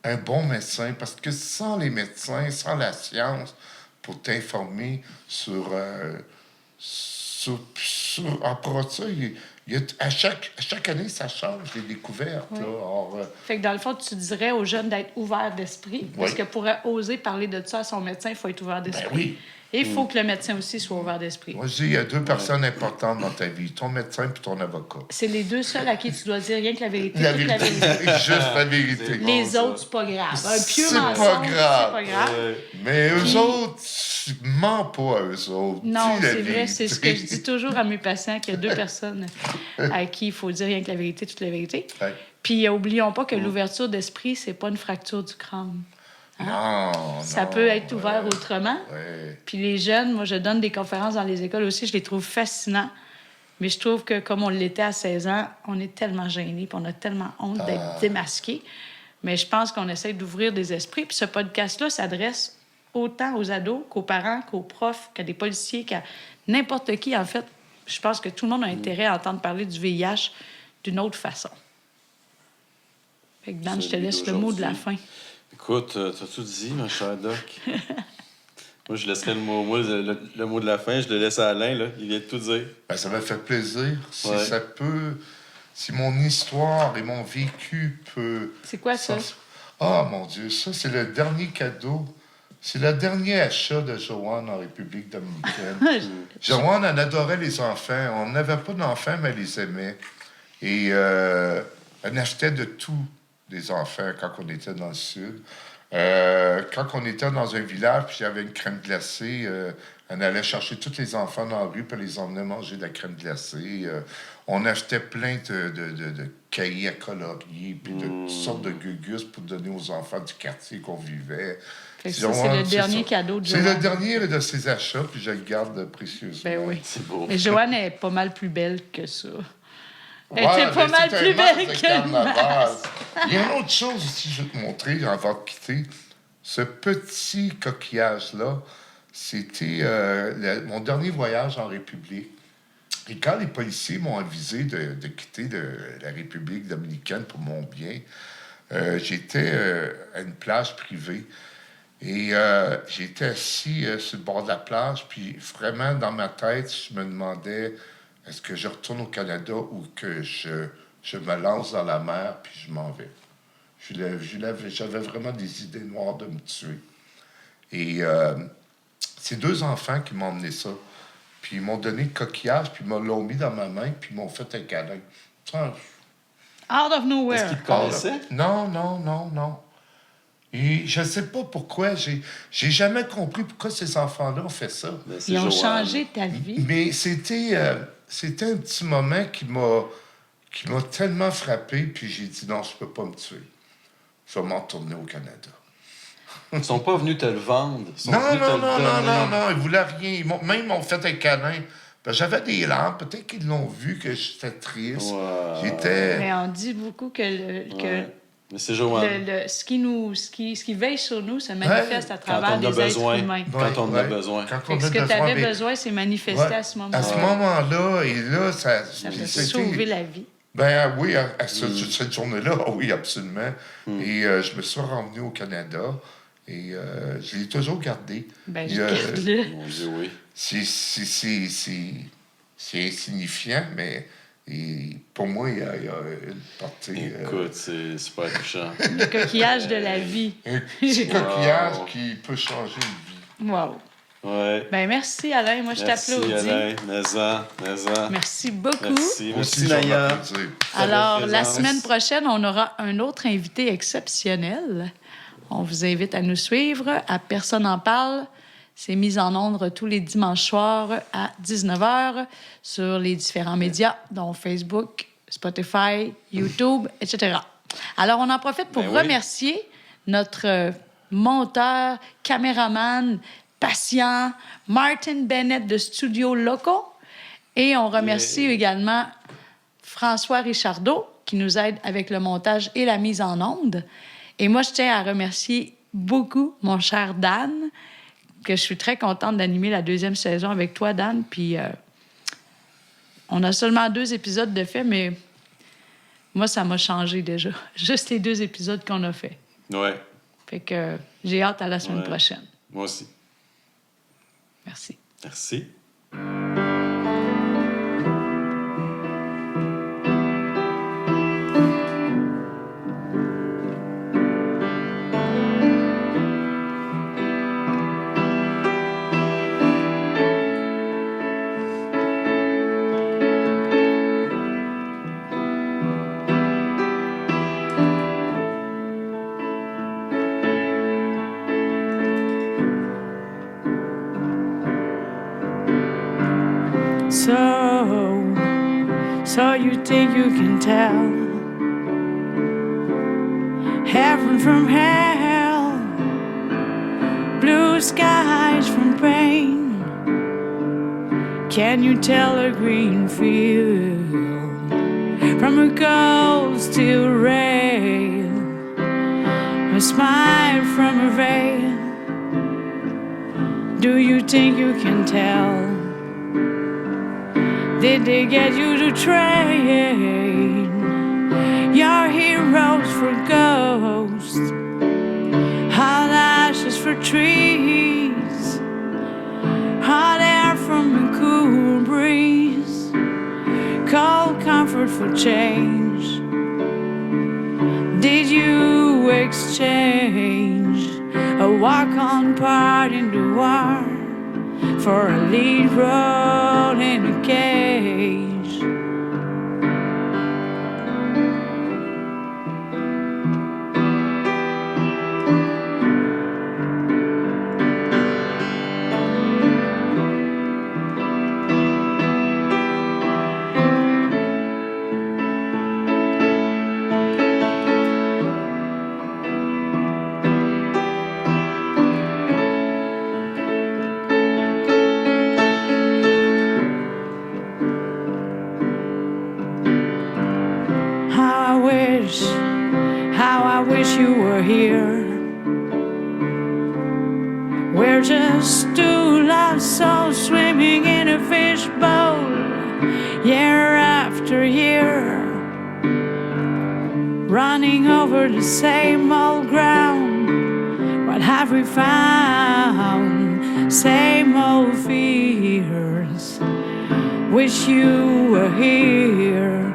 un bon médecin, parce que sans les médecins, sans la science, pour t'informer sur après ça, à chaque année, ça change, les découvertes. Oui. Là. Alors, fait que dans le fond, tu dirais aux jeunes d'être ouverts d'esprit, parce que pour oser parler de ça à son médecin, il faut être ouvert d'esprit. Oui. Et il faut que le médecin aussi soit ouvert d'esprit. Moi, je dis, il y a deux personnes importantes dans ta vie, ton médecin et ton avocat. C'est les deux seuls à qui tu dois dire rien que la vérité. La vérité. Juste la vérité. Les autres, c'est pas grave. Un pieux c'est mensonge, pas grave. C'est pas grave. Mais eux autres, mens pas à eux autres. Non, c'est vrai. C'est ce que je dis toujours à mes patients, qu'il y a deux personnes à qui il faut dire rien que la vérité, toute la vérité. Ouais. Puis, oublions pas que l'ouverture d'esprit, c'est pas une fracture du crâne. Non, ça peut être ouvert autrement. Ouais. Puis les jeunes, moi, je donne des conférences dans les écoles aussi, je les trouve fascinants. Mais je trouve que comme on l'était à 16 ans, on est tellement gênés, puis on a tellement honte d'être démasqués. Mais je pense qu'on essaie d'ouvrir des esprits. Puis ce podcast-là s'adresse autant aux ados qu'aux parents, qu'aux profs, qu'à des policiers, qu'à n'importe qui. En fait, je pense que tout le monde a intérêt à entendre parler du VIH d'une autre façon. Fait que Dan, je te laisse le mot de la fin. Écoute, t'as tout dit, ma chère Doc. Moi, je laisserai le mot de la fin. Je le laisse à Alain, là. Il vient de tout dire. Ça m'a fait plaisir. Si ça peut... Si mon histoire et mon vécu peut... C'est quoi ça? Ah, mon Dieu, ça, c'est le dernier cadeau C'est le dernier achat de Joanne en République dominicaine. Joanne, elle adorait les enfants. On n'avait pas d'enfants, mais elle les aimait. Et elle achetait de tout des enfants quand on était dans le sud. Quand on était dans un village, puis il y avait une crème glacée, elle allait chercher tous les enfants dans la rue, puis les emmenait manger de la crème glacée. On achetait plein de cahiers à colorier, puis de toutes sortes de gugus pour donner aux enfants du quartier qu'on vivait. Fait que ça, c'est le dernier cadeau de Joanne. C'est le dernier de ses achats, puis je le garde précieusement. Ben oui. C'est beau. Mais Joanne est pas mal plus belle que ça. Elle Ouais, était pas mais mal c'est plus un masque belle de que le carnaval. masque. Il y a une autre chose aussi, je vais te montrer avant de quitter. Ce petit coquillage-là, c'était mon dernier voyage en République. Et quand les policiers m'ont avisé de quitter la République dominicaine pour mon bien, j'étais à une plage privée. Et j'étais assis sur le bord de la plage, puis vraiment, dans ma tête, je me demandais, est-ce que je retourne au Canada ou que je me lance dans la mer, puis je m'en vais. J'avais vraiment des idées noires de me tuer. Et c'est 2 enfants qui m'ont emmené ça. Puis ils m'ont donné le coquillage, puis ils m'ont mis dans ma main, puis ils m'ont fait un câlin. Ça, Out of Est-ce nowhere. qu'ils te connaissaient? non. Et je ne sais pas pourquoi. J'ai jamais compris pourquoi ces enfants-là ont fait ça. Ben, c'est Ils ont Joanne. changé ta vie. Mais c'était un petit moment qui m'a tellement frappé, puis j'ai dit non, je ne peux pas me tuer. Je vais m'en retourner au Canada. Ils sont pas venus te le vendre. Ils sont Non, venus te le donner. non, ils voulaient rien. Ils m'ont fait un câlin. Ben, j'avais des larmes, peut-être qu'ils l'ont vu que j'étais triste. Wow. J'étais... Mais on dit beaucoup que, Ouais. Mais c'est Joanne. ce qui veille sur nous se manifeste à Quand travers on a des êtres besoin. humains. Quand on a besoin. Quand Fait on que a ce que tu besoin, avais mais- besoin, c'est manifesté Ouais. à ce moment-là. À ce moment-là, et là, ça Ça t'a c'était- sauvé la vie. Ben oui, cette journée-là, oui, absolument. Et je me suis revenu au Canada et je l'ai toujours gardé. Ben, Et, je garde-le. Mon Dieu, oui. c'est insignifiant, mais pour moi, il y a une portée. Écoute, c'est super touchant. Le coquillage de la vie. Un petit coquillage Wow. qui peut changer une vie. Wow. Ouais. Ben merci, Alain. Moi, je Merci, t'applaudis. Alain. Mais-en. Merci beaucoup. Merci. Aussi, Merci, je vais Naya. m'applaudir. Alors, la présence. semaine prochaine, on aura un autre invité exceptionnel. On vous invite à nous suivre. À Personne n'en parle. C'est mis en ondes tous les dimanches soirs à 19h sur les différents médias, dont Facebook, Spotify, YouTube, etc. Alors, on en profite pour Ben oui. remercier notre monteur, caméraman, patient, Martin Bennett de Studio Loco. Et on remercie également François Richardot, qui nous aide avec le montage et la mise en onde. Et moi, je tiens à remercier beaucoup mon cher Dan, que je suis très contente d'animer la 2e saison avec toi, Dan. Puis, on a seulement 2 épisodes de fait, mais moi, ça m'a changé déjà. Juste les 2 épisodes qu'on a fait. Ouais. Fait que j'ai hâte à la semaine Ouais. prochaine. Moi aussi. Merci. Merci. So you think you can tell heaven from hell, blue skies from rain? Can you tell a green field from a cold steel rail, a smile from a veil? Do you think you can tell? Did they get you to trade your heroes for ghosts, hot ashes for trees, hot air from a cool breeze, cold comfort for change? Did you exchange change. A walk-on part in the war for a lead role in a cage. How I wish you were here. We're just two lost souls swimming in a fishbowl, year after year, running over the same old ground. What have we found? Same old fears. Wish you were here.